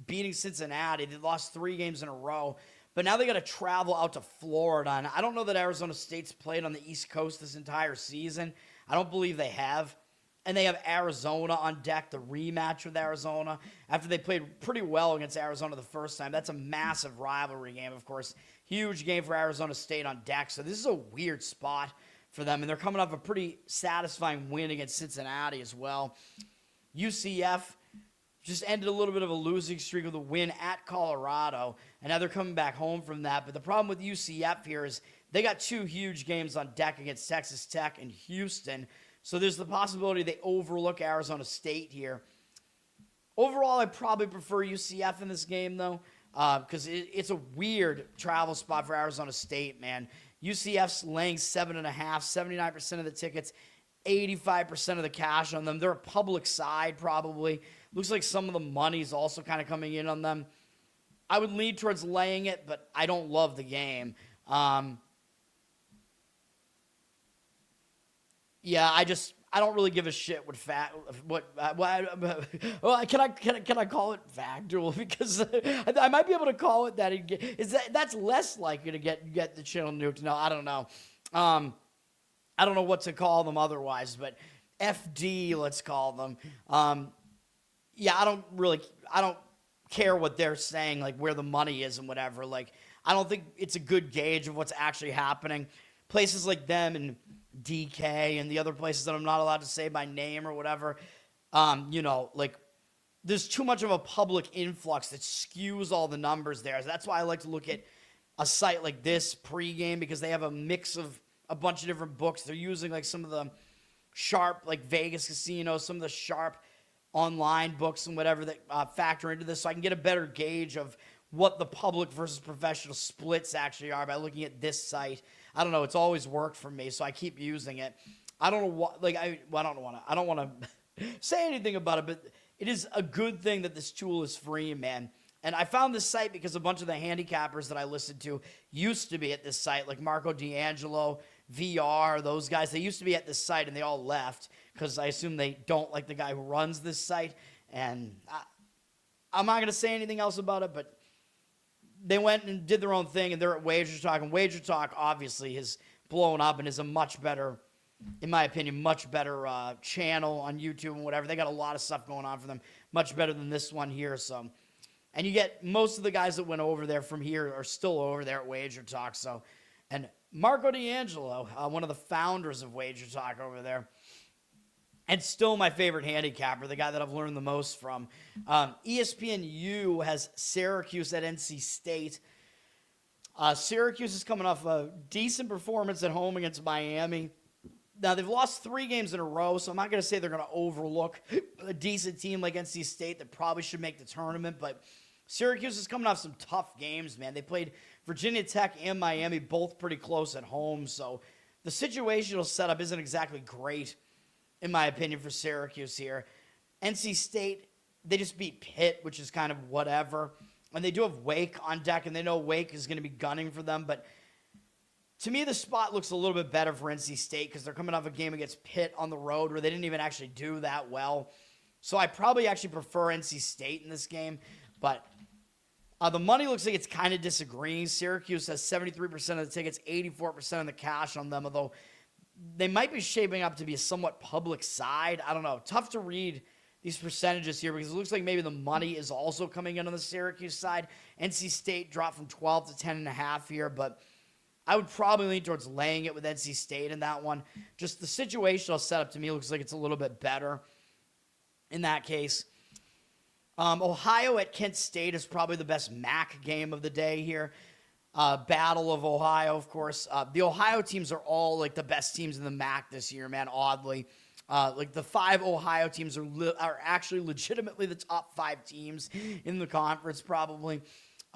beating Cincinnati. They lost 3 games in a row, but now they got to travel out to Florida. And I don't know that Arizona State's played on the East Coast this entire season. I don't believe they have. And they have Arizona on deck, the rematch with Arizona, after they played pretty well against Arizona the first time. That's a massive rivalry game, of course. Huge game for Arizona State on deck. So this is a weird spot for them. And they're coming off a pretty satisfying win against Cincinnati as well. UCF just ended a little bit of a losing streak with a win at Colorado. And now they're coming back home from that. But the problem with UCF here is they got 2 huge games on deck against Texas Tech and Houston. So there's the possibility they overlook Arizona State here. Overall, I probably prefer UCF in this game, though, because it's a weird travel spot for Arizona State, man. UCF's laying 7.5, 79% of the tickets, 85% of the cash on them. They're a public side, probably. Looks like some of the money's also kind of coming in on them. I would lean towards laying it, but I don't love the game. Yeah, I don't really give a shit can I call it FanDuel, because I might be able to call it that. That's less likely to get the channel nuked. No, I don't know. I don't know what to call them otherwise, but FD, let's call them. Yeah, I don't care what they're saying, like where the money is and whatever. Like, I don't think it's a good gauge of what's actually happening. Places like them and DK and the other places that I'm not allowed to say by name or whatever, like there's too much of a public influx that skews all the numbers there. So that's why I like to look at a site like this pregame, because they have a mix of a bunch of different books. They're using like some of the sharp, like Vegas casinos, some of the sharp online books and whatever that factor into this, so I can get a better gauge of what the public versus professional splits actually are by looking at this site. I don't know. It's always worked for me, so I keep using it. I don't know what, like, I don't want to say anything about it, but it is a good thing that this tool is free, man. And I found this site because a bunch of the handicappers that I listened to used to be at this site, like Marco D'Angelo, VR, those guys. They used to be at this site, and they all left because I assume they don't like the guy who runs this site. And I'm not going to say anything else about it, but they went and did their own thing, and they're at Wager Talk, and Wager Talk obviously has blown up and is a much better, in my opinion, much better channel on YouTube and whatever. They got a lot of stuff going on for them, much better than this one here. So, and you get most of the guys that went over there from here are still over there at Wager Talk. So, and Marco D'Angelo, one of the founders of Wager Talk over there, and still my favorite handicapper, the guy that I've learned the most from. ESPNU has Syracuse at NC State. Syracuse is coming off a decent performance at home against Miami. Now, they've lost 3 games in a row, so I'm not going to say they're going to overlook a decent team like NC State that probably should make the tournament, but Syracuse is coming off some tough games, man. They played Virginia Tech and Miami both pretty close at home, so the situational setup isn't exactly great, in my opinion, for Syracuse here. NC State, they just beat Pitt, which is kind of whatever. And they do have Wake on deck, and they know Wake is going to be gunning for them. But to me, the spot looks a little bit better for NC State because they're coming off a game against Pitt on the road where they didn't even actually do that well. So I probably actually prefer NC State in this game. But the money looks like it's kind of disagreeing. Syracuse has 73% of the tickets, 84% of the cash on them, although they might be shaping up to be a somewhat public side. I don't know. Tough to read these percentages here because it looks like maybe the money is also coming in on the Syracuse side. NC State dropped from 12 to 10.5 here, but I would probably lean towards laying it with NC State in that one. Just the situational setup to me looks like it's a little bit better in that case. Ohio at Kent State is probably the best MAC game of the day here. Battle of Ohio, of course. The Ohio teams are all like the best teams in the MAC this year, man, oddly. Like the 5 Ohio teams are actually legitimately the top 5 teams in the conference, probably.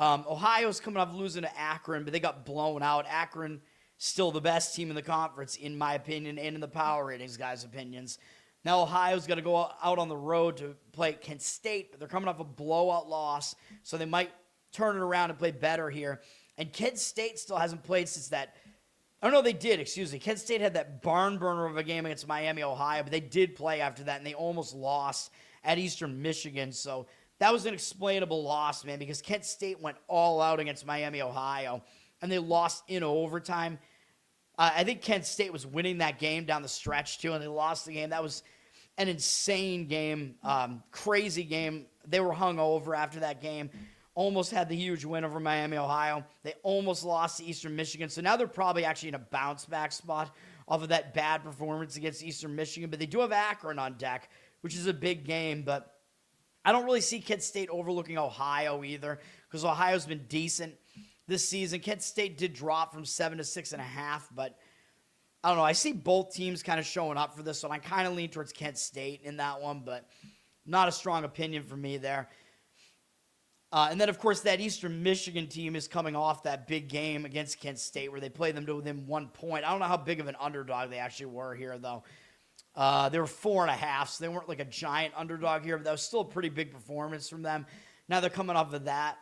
Ohio's coming off losing to Akron, but they got blown out. Akron still the best team in the conference, in my opinion, and in the power ratings guys' opinions. Now Ohio's got to go out on the road to play Kent State, but they're coming off a blowout loss, so they might turn it around and play better here. And Kent State still hasn't played since that. Oh, no, they did. Excuse me. Kent State had that barn burner of a game against Miami, Ohio, but they did play after that, and they almost lost at Eastern Michigan. So that was an explainable loss, man, because Kent State went all out against Miami, Ohio, and they lost in overtime. I think Kent State was winning that game down the stretch, too, and they lost the game. That was an insane game, crazy game. They were hung over after that game. Almost had the huge win over Miami, Ohio. They almost lost to Eastern Michigan. So now they're probably actually in a bounce-back spot off of that bad performance against Eastern Michigan. But they do have Akron on deck, which is a big game. But I don't really see Kent State overlooking Ohio either because Ohio's been decent this season. Kent State did drop from 7 to 6.5. But I don't know. I see both teams kind of showing up for this one. I kind of lean towards Kent State in that one, but not a strong opinion for me there. And then, of course, that Eastern Michigan team is coming off that big game against Kent State where they played them to within 1 point. I don't know how big of an underdog they actually were here, though. They were 4.5, so they weren't like a giant underdog here, but that was still a pretty big performance from them. Now they're coming off of that.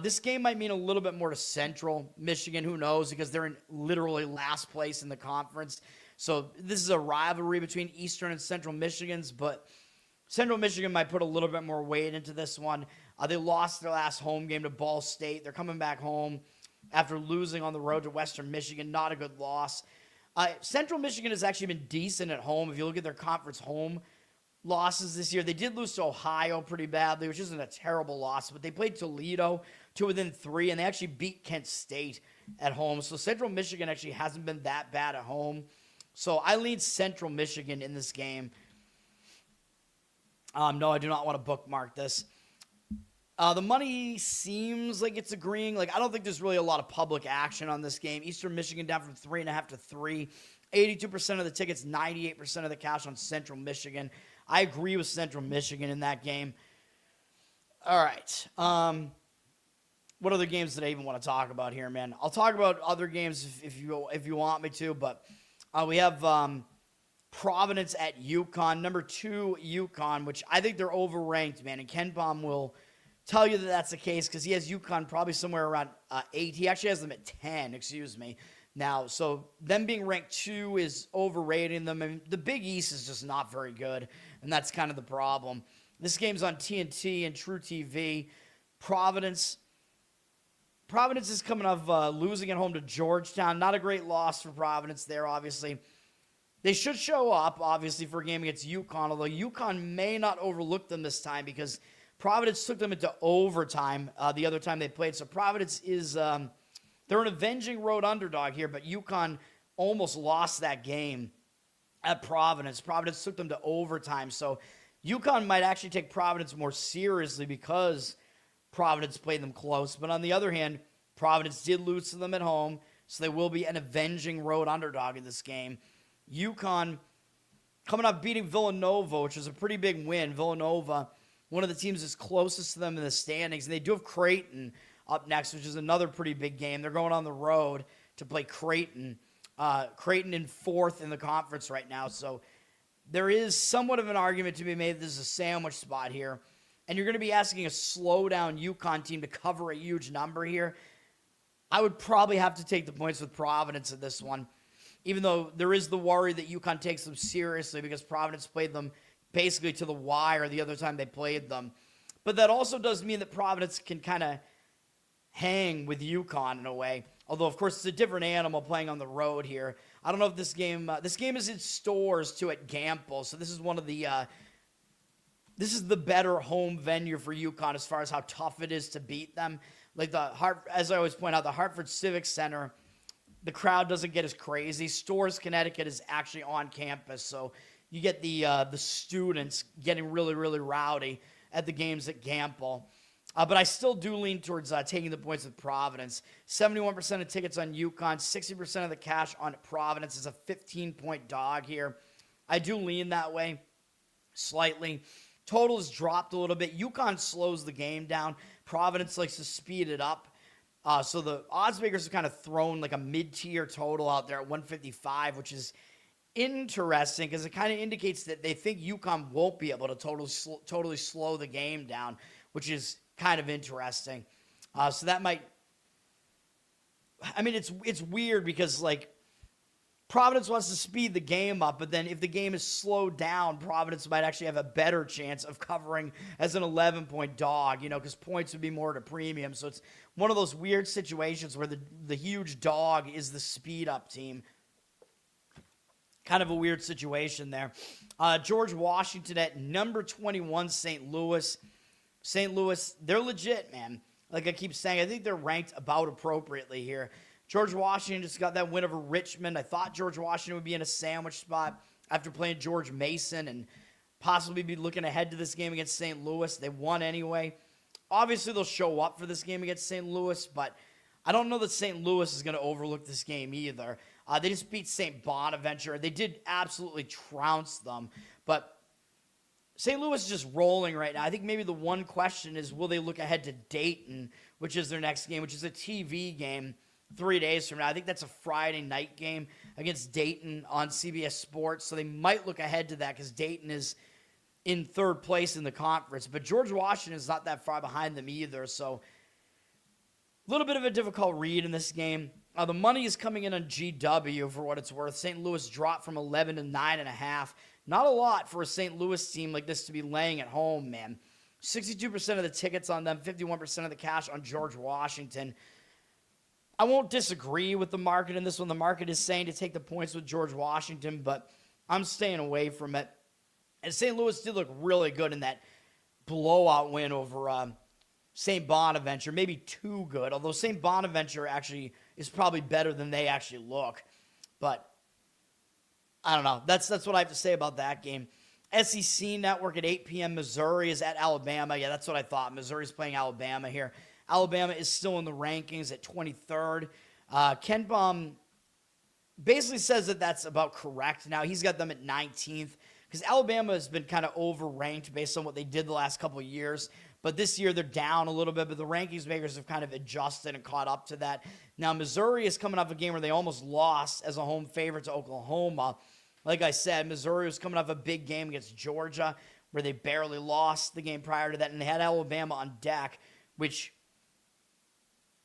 This game might mean a little bit more to Central Michigan. Who knows? Because they're in literally last place in the conference. So this is a rivalry between Eastern and Central Michigans, but Central Michigan might put a little bit more weight into this one. They lost their last home game to Ball State. They're coming back home after losing on the road to Western Michigan. Not a good loss. Central Michigan has actually been decent at home. If you look at their conference home losses this year, they did lose to Ohio pretty badly, which isn't a terrible loss, but they played Toledo to within 3, and they actually beat Kent State at home. So Central Michigan actually hasn't been that bad at home. So I lean Central Michigan in this game. No, I do not want to bookmark this. The money seems like it's agreeing. Like, I don't think there's really a lot of public action on this game. Eastern Michigan down from 3.5 to 3. 82% of the tickets, 98% of the cash on Central Michigan. I agree with Central Michigan in that game. All right. What other games did I even want to talk about here, man? I'll talk about other games if you want me to, but we have Providence at UConn. Number 2, UConn, which I think they're overranked, man, and Ken Pom will tell you that that's the case because he has UConn probably somewhere around 8. He actually has them at 10, excuse me. Now, so them being ranked 2 is overrating them. And the Big East is just not very good, and that's kind of the problem. This game's on TNT and True TV. Providence, Providence is coming off losing at home to Georgetown. Not a great loss for Providence there, obviously. They should show up, obviously, for a game against UConn, although UConn may not overlook them this time because Providence took them into overtime the other time they played. So Providence is, they're an avenging road underdog here, but UConn almost lost that game at Providence. Providence took them to overtime. So UConn might actually take Providence more seriously because Providence played them close. But on the other hand, Providence did lose to them at home, so they will be an avenging road underdog in this game. UConn coming up beating Villanova, which was a pretty big win. Villanova, one of the teams that's closest to them in the standings. And they do have Creighton up next, which is another pretty big game. They're going on the road to play Creighton. Creighton in fourth in the conference right now. So there is somewhat of an argument to be made that this is a sandwich spot here. And you're going to be asking a slow-down UConn team to cover a huge number here. I would probably have to take the points with Providence in this one, even though there is the worry that UConn takes them seriously because Providence played them basically to the wire the other time they played them. But that also does mean that Providence can kind of hang with UConn in a way. Although, of course, it's a different animal playing on the road here. I don't know if this game is in stores, too, at Gamble. So this is one of the this is the better home venue for UConn as far as how tough it is to beat them. Like as I always point out, the Hartford Civic Center, the crowd doesn't get as crazy. Stores, Connecticut is actually on campus, so you get the students getting really, really rowdy at the games at Gamble. But I still do lean towards taking the points with Providence. 71% of tickets on UConn, 60% of the cash on Providence is a 15-point dog here. I do lean that way slightly. Total has dropped a little bit. UConn slows the game down. Providence likes to speed it up. So the odds makers have kind of thrown like a mid-tier total out there at 155, which is interesting because it kind of indicates that they think UConn won't be able to totally slow the game down, which is kind of interesting. So that might, I mean, it's weird because like Providence wants to speed the game up, but then if the game is slowed down, Providence might actually have a better chance of covering as an 11-point dog, because points would be more at a premium. So it's one of those weird situations where the huge dog is the speed-up team. Kind of a weird situation there. George Washington at number 21, St. Louis. St. Louis, they're legit, man. Like I keep saying, I think they're ranked about appropriately here. George Washington just got that win over Richmond. I thought George Washington would be in a sandwich spot after playing George Mason and possibly be looking ahead to this game against St. Louis. They won anyway. Obviously, they'll show up for this game against St. Louis, but I don't know that St. Louis is going to overlook this game either. They just beat St. Bonaventure. They did absolutely trounce them, but St. Louis is just rolling right now. I think maybe the one question is, will they look ahead to Dayton, which is their next game, which is a TV game 3 days from now. I think that's a Friday night game against Dayton on CBS Sports, so they might look ahead to that because Dayton is in third place in the conference. But George Washington is not that far behind them either, so a little bit of a difficult read in this game. The money is coming in on GW for what it's worth. St. Louis dropped from 11 to 9.5. Not a lot for a St. Louis team like this to be laying at home, man. 62% of the tickets on them, 51% of the cash on George Washington. I won't disagree with the market in this one. The market is saying to take the points with George Washington, but I'm staying away from it. And St. Louis did look really good in that blowout win over St. Bonaventure. Maybe too good, although St. Bonaventure actually is probably better than they actually look. But I don't know. That's what I have to say about that game. SEC Network at 8 p.m. Missouri is at Alabama. Yeah, that's what I thought. Missouri's playing Alabama here. Alabama is still in the rankings at 23rd. Ken Baum basically says that that's about correct. Now, he's got them at 19th because Alabama has been kind of overranked based on what they did the last couple of years. But this year, they're down a little bit, but the rankings makers have kind of adjusted and caught up to that. Now, Missouri is coming off a game where they almost lost as a home favorite to Oklahoma. Like I said, Missouri was coming off a big game against Georgia where they barely lost the game prior to that, and they had Alabama on deck, which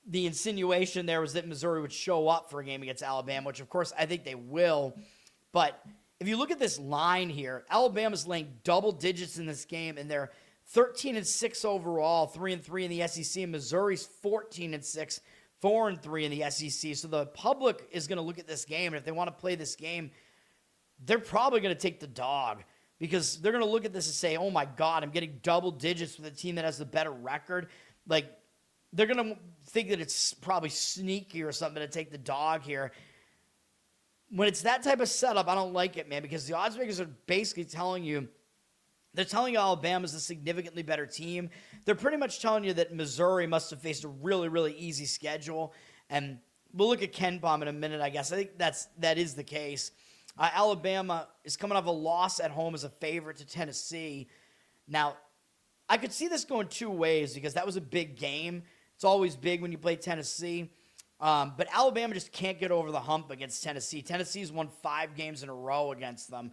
the insinuation there was that Missouri would show up for a game against Alabama, which, of course, I think they will. But if you look at this line here, Alabama's laying double digits in this game, and they're 13-6 overall, 3-3 in the SEC, and Missouri's 14-6 4-3 in the SEC. So the public is going to look at this game, and if they want to play this game, they're probably going to take the dog because they're going to look at this and say, oh my God, I'm getting double digits with a team that has the better record. Like, they're going to think that it's probably sneaky or something to take the dog here. When it's that type of setup, I don't like it, man, because the odds makers are basically telling you, they're telling you Alabama's a significantly better team. They're pretty much telling you that Missouri must have faced a really, really easy schedule. And we'll look at KenPom in a minute, I guess. I think that is the case. Alabama is coming off a loss at home as a favorite to Tennessee. Now, I could see this going two ways because that was a big game. It's always big when you play Tennessee. But Alabama just can't get over the hump against Tennessee. Tennessee's won 5 games in a row against them.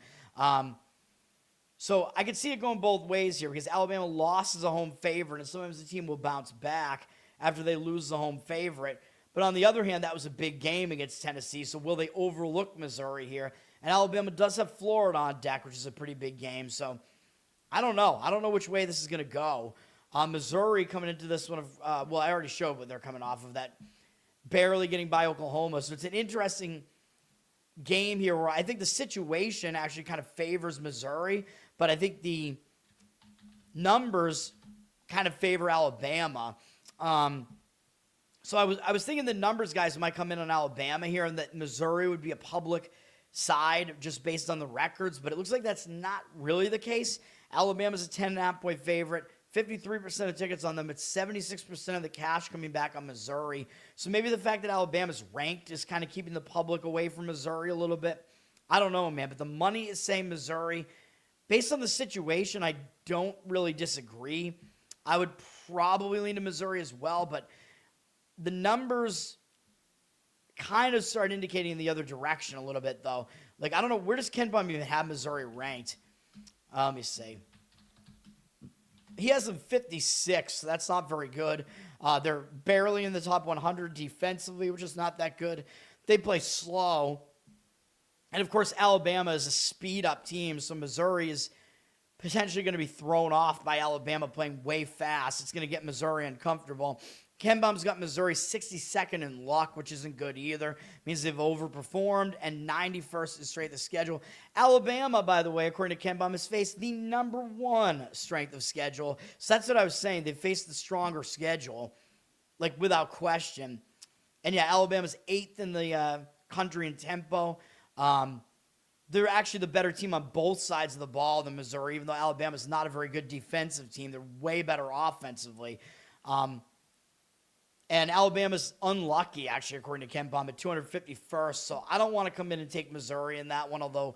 So I could see it going both ways here because Alabama lost as a home favorite, and sometimes the team will bounce back after they lose the home favorite. But on the other hand, that was a big game against Tennessee, so will they overlook Missouri here? And Alabama does have Florida on deck, which is a pretty big game. So I don't know. I don't know which way this is going to go. Missouri coming into this one, I already showed what they're coming off of, that barely getting by Oklahoma. So it's an interesting game here where I think the situation actually kind of favors Missouri, but I think the numbers kind of favor Alabama. So I was thinking the numbers guys might come in on Alabama here and that Missouri would be a public side just based on the records, but it looks like that's not really the case. Alabama's a 10.5-point favorite. 53% of tickets on them. It's 76% of the cash coming back on Missouri. So maybe the fact that Alabama's ranked is kind of keeping the public away from Missouri a little bit. I don't know, man, but the money is saying Missouri. Based on the situation, I don't really disagree. I would probably lean to Missouri as well, but the numbers kind of start indicating in the other direction a little bit, though. Like, I don't know, where does KenPom even have Missouri ranked? Let me see. He has them 56, so that's not very good. They're barely in the top 100 defensively, which is not that good. They play slow. And, of course, Alabama is a speed-up team, so Missouri is potentially going to be thrown off by Alabama playing way fast. It's going to get Missouri uncomfortable. KenPom's got Missouri 62nd in luck, which isn't good either. It means they've overperformed, and 91st is straight the schedule. Alabama, by the way, according to KenPom, has faced the number 1 strength of schedule. So that's what I was saying. They've faced the stronger schedule, like without question. And yeah, Alabama's 8th in the country in tempo. They're actually the better team on both sides of the ball than Missouri, even though Alabama's not a very good defensive team. They're way better offensively. And Alabama's unlucky, actually, according to KenPom, at 251st. So I don't want to come in and take Missouri in that one, although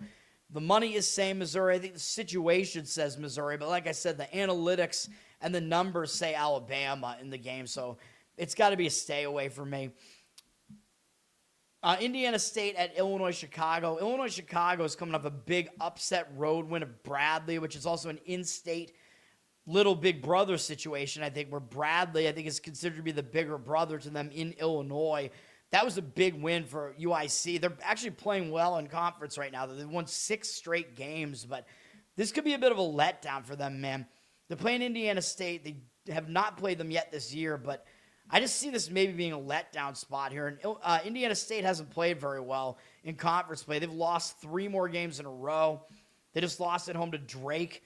the money is saying Missouri. I think the situation says Missouri. But like I said, the analytics and the numbers say Alabama in the game. So it's got to be a stay away for me. Indiana State at Illinois-Chicago. Illinois-Chicago is coming off a big upset road win of Bradley, which is also an in-state little big brother situation, I think, where Bradley, I think, is considered to be the bigger brother to them in Illinois. That was a big win for UIC. They're actually playing well in conference right now. They've won 6 straight games, but this could be a bit of a letdown for them, man. They're playing Indiana State. They have not played them yet this year, but I just see this maybe being a letdown spot here. And Indiana State hasn't played very well in conference play. They've lost 3 more games in a row. They just lost at home to Drake.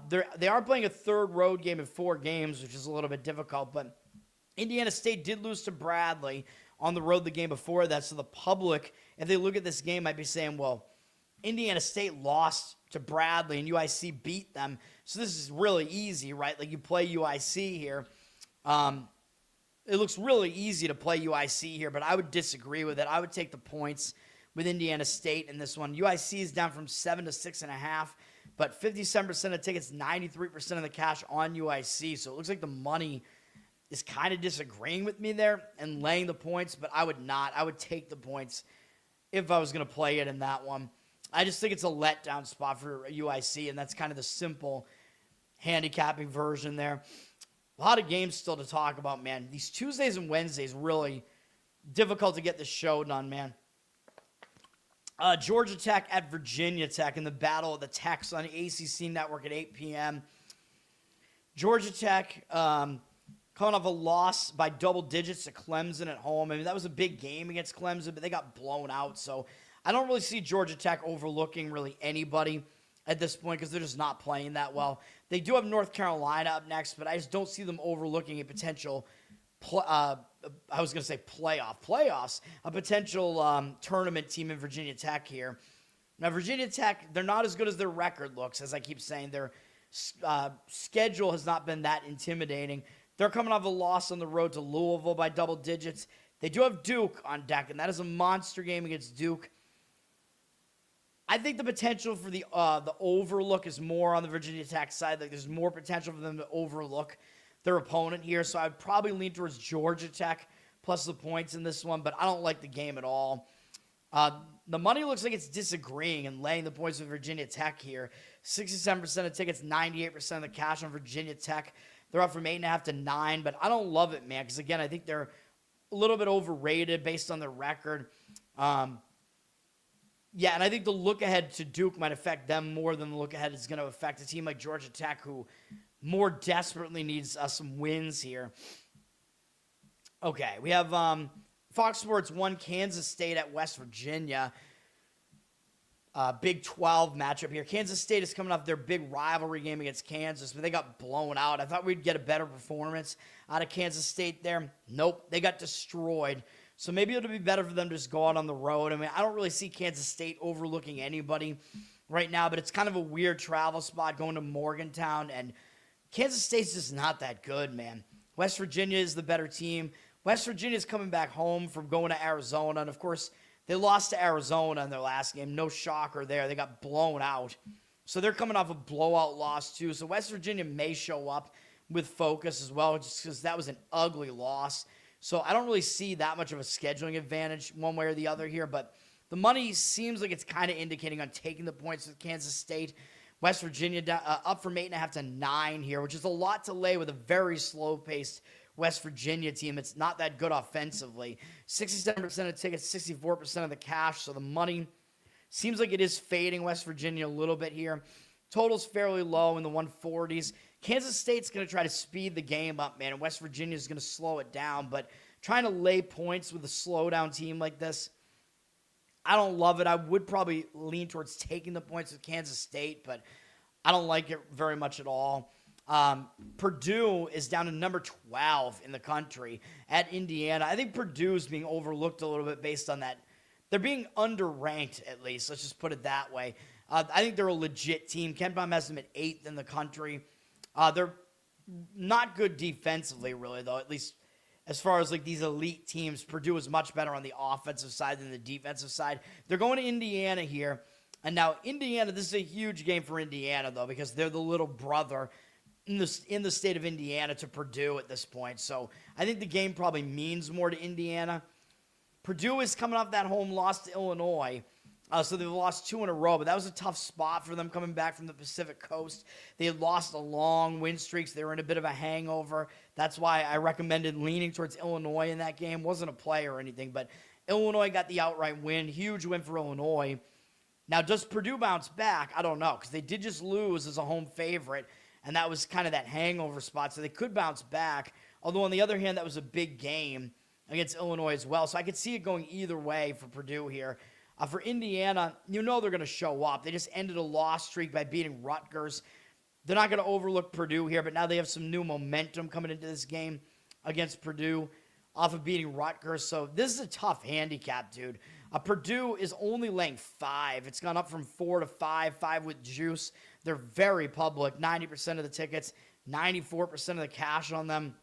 They are playing a third road game in 4 games, which is a little bit difficult. But Indiana State did lose to Bradley on the road the game before that. So the public, if they look at this game, might be saying, well, Indiana State lost to Bradley and UIC beat them. So this is really easy, right? Like, you play UIC here. It looks really easy to play UIC here, but I would disagree with it. I would take the points with Indiana State in this one. UIC is down from 7 to 6.5, but 57% of tickets, 93% of the cash on UIC. So it looks like the money is kind of disagreeing with me there and laying the points, but I would not. I would take the points if I was going to play it in that one. I just think it's a letdown spot for UIC, and that's kind of the simple handicapping version there. A lot of games still to talk about, man. These Tuesdays and Wednesdays really difficult to get this show done, man. Georgia Tech at Virginia Tech in the Battle of the Techs on the ACC Network at 8 p.m. Georgia Tech coming off a loss by double digits to Clemson at home. I mean, that was a big game against Clemson, but they got blown out. So I don't really see Georgia Tech overlooking really anybody at this point because they're just not playing that well. They do have North Carolina up next, but I just don't see them overlooking a potential playoffs, a potential tournament team in Virginia Tech here. Now, Virginia Tech, they're not as good as their record looks, as I keep saying. Their schedule has not been that intimidating. They're coming off a loss on the road to Louisville by double digits. They do have Duke on deck, and that is a monster game against Duke. I think the potential for the overlook is more on the Virginia Tech side. Like, there's more potential for them to overlook their opponent here, so I'd probably lean towards Georgia Tech plus the points in this one, but I don't like the game at all. The money looks like it's disagreeing and laying the points with Virginia Tech here. 67% of tickets, 98% of the cash on Virginia Tech. They're up from 8.5 to 9, but I don't love it, man, because, again, I think they're a little bit overrated based on their record. Yeah, and I think the look ahead to Duke might affect them more than the look ahead is going to affect a team like Georgia Tech, who more desperately needs some wins here. Okay, we have Fox Sports 1, Kansas State at West Virginia. Big 12 matchup here. Kansas State is coming off their big rivalry game against Kansas, but they got blown out. I thought we'd get a better performance out of Kansas State there. Nope, they got destroyed. So maybe it'll be better for them to just go out on the road. I mean, I don't really see Kansas State overlooking anybody right now, but it's kind of a weird travel spot going to Morgantown, and Kansas State's just not that good, man. West Virginia is the better team. West Virginia's coming back home from going to Arizona, and of course, they lost to Arizona in their last game. No shocker there. They got blown out. So they're coming off a blowout loss, too. So West Virginia may show up with focus as well, just because that was an ugly loss. So I don't really see that much of a scheduling advantage one way or the other here, but the money seems like it's kind of indicating on taking the points with Kansas State. West Virginia up from 8.5 to 9 here, which is a lot to lay with a very slow-paced West Virginia team. It's not that good offensively. 67% of tickets, 64% of the cash, so the money seems like it is fading West Virginia a little bit here. Total's fairly low in the 140s. Kansas State's going to try to speed the game up, man, and West Virginia's going to slow it down, but trying to lay points with a slow-down team like this, I don't love it. I would probably lean towards taking the points with Kansas State, but I don't like it very much at all. Purdue is down to number 12 in the country at Indiana. I think Purdue is being overlooked a little bit based on that. They're being underranked, at least. Let's just put it that way. I think they're a legit team. Ken Pom has them at 8th in the country. They're not good defensively, really, though, at least as far as like these elite teams. Purdue is much better on the offensive side than the defensive side. They're going to Indiana here. And now Indiana, this is a huge game for Indiana, though, because they're the little brother in the state of Indiana to Purdue at this point. So I think the game probably means more to Indiana. Purdue is coming off that home loss to Illinois. So they've lost 2 in a row, but that was a tough spot for them coming back from the Pacific Coast. They had lost a long win streaks. They were in a bit of a hangover. That's why I recommended leaning towards Illinois in that game. Wasn't a play or anything, but Illinois got the outright win. Huge win for Illinois. Now, does Purdue bounce back? I don't know, because they did just lose as a home favorite, and that was kind of that hangover spot, so they could bounce back. Although, on the other hand, that was a big game against Illinois as well, so I could see it going either way for Purdue here. For Indiana, you know they're going to show up. They just ended a loss streak by beating Rutgers. They're not going to overlook Purdue here, but now they have some new momentum coming into this game against Purdue off of beating Rutgers. So this is a tough handicap, dude. Purdue is only laying 5. It's gone up from 4 to 5, 5 with juice. They're very public, 90% of the tickets, 94% of the cash on them.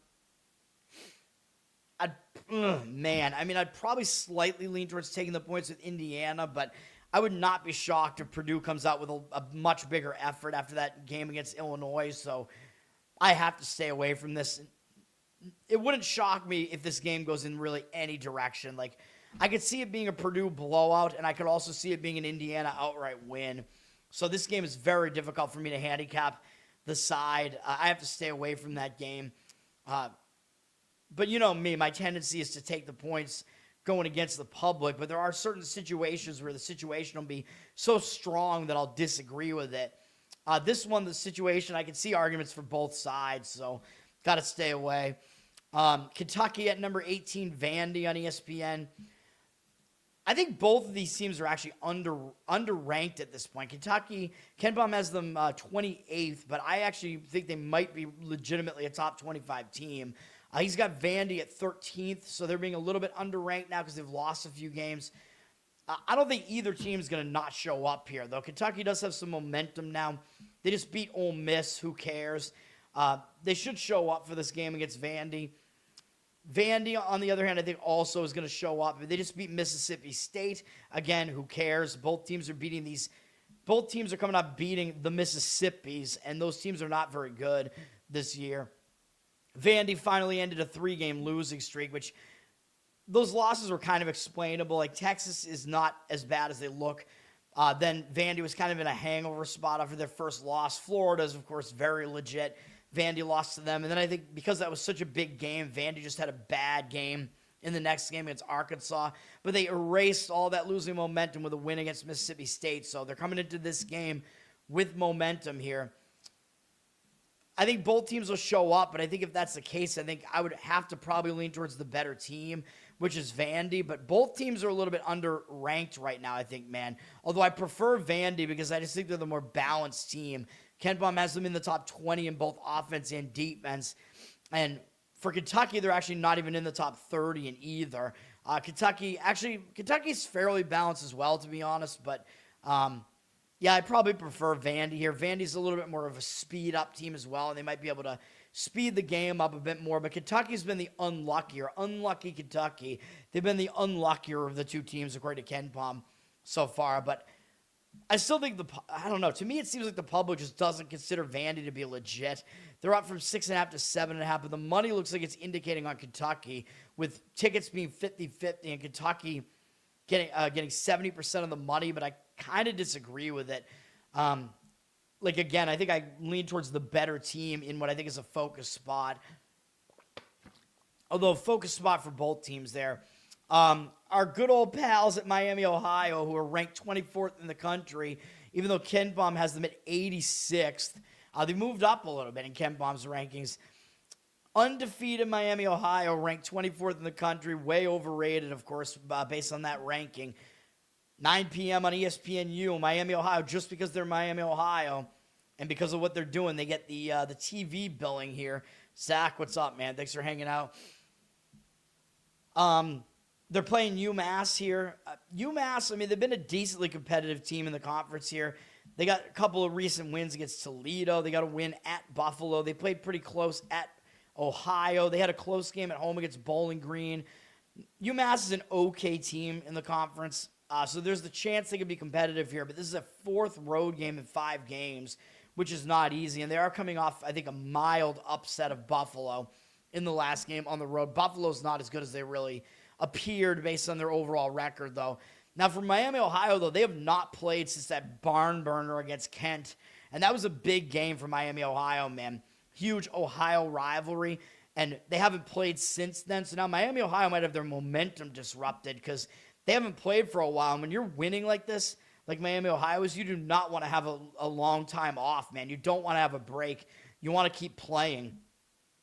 I'd probably slightly lean towards taking the points with Indiana, but I would not be shocked if Purdue comes out with a much bigger effort after that game against Illinois, so I have to stay away from this. It wouldn't shock me if this game goes in really any direction. Like, I could see it being a Purdue blowout, and I could also see it being an Indiana outright win. So this game is very difficult for me to handicap the side. I have to stay away from that game. But you know me, my tendency is to take the points going against the public, but there are certain situations where the situation will be so strong that I'll disagree with it. This one, the situation, I can see arguments for both sides, so got to stay away. Kentucky at number 18, Vandy on ESPN. I think both of these teams are actually underranked at this point. Kentucky, Ken Pom has them 28th, but I actually think they might be legitimately a top 25 team. He's got Vandy at 13th, so they're being a little bit underranked now because they've lost a few games. I don't think either team is going to not show up here, though. Kentucky does have some momentum now. They just beat Ole Miss. Who cares? They should show up for this game against Vandy. Vandy, on the other hand, I think also is going to show up. They just beat Mississippi State. Again, who cares? Both teams are coming up beating the Mississippis, and those teams are not very good this year. Vandy finally ended a 3-game losing streak, which those losses were kind of explainable. Like, Texas is not as bad as they look. Then Vandy was kind of in a hangover spot after their first loss. Florida is, of course, very legit. Vandy lost to them. And then I think because that was such a big game, Vandy just had a bad game in the next game against Arkansas. But they erased all that losing momentum with a win against Mississippi State. So they're coming into this game with momentum here. I think both teams will show up, but I think if that's the case, I think I would have to probably lean towards the better team, which is Vandy. But both teams are a little bit underranked right now, I think, man. Although I prefer Vandy because I just think they're the more balanced team. Ken Pom has them in the top 20 in both offense and defense. And for Kentucky, they're actually not even in the top 30 in either. Kentucky's fairly balanced as well, to be honest. But, yeah, I probably prefer Vandy here. Vandy's a little bit more of a speed-up team as well, and they might be able to speed the game up a bit more. But Kentucky's been the unlucky Kentucky. They've been the unluckier of the two teams, according to Ken Pom, so far. But I still think I don't know. To me, it seems like the public just doesn't consider Vandy to be legit. They're up from 6.5 to 7.5, but the money looks like it's indicating on Kentucky, with tickets being 50-50 and Kentucky getting 70% of the money, but I kind of disagree with it. Again, I think I lean towards the better team in what I think is a focus spot. Although a focus spot for both teams there. Our good old pals at Miami, Ohio, who are ranked 24th in the country, even though Ken Pom has them at 86th. They moved up a little bit in Ken Pom's rankings. Undefeated Miami, Ohio, ranked 24th in the country, way overrated, of course, based on that ranking. 9 p.m. on ESPNU, Miami, Ohio, just because they're Miami, Ohio, and because of what they're doing, they get the TV billing here. Zach, what's up, man? Thanks for hanging out. They're playing UMass here. UMass, I mean, they've been a decently competitive team in the conference here. They got a couple of recent wins against Toledo. They got a win at Buffalo. They played pretty close at Ohio. They had a close game at home against Bowling Green. UMass is an okay team in the conference, so there's the chance they could be competitive here. But this is a 4th road game in 5 games, which is not easy. And they are coming off, I think, a mild upset of Buffalo in the last game on the road. Buffalo's not as good as they really appeared based on their overall record, though. Now, for Miami, Ohio, though, they have not played since that barn burner against Kent. And that was a big game for Miami, Ohio, man. Huge Ohio rivalry. And they haven't played since then. So now Miami, Ohio might have their momentum disrupted because they haven't played for a while. And when you're winning like this, like Miami, Ohio is, you do not want to have a long time off, man. You don't want to have a break. You want to keep playing.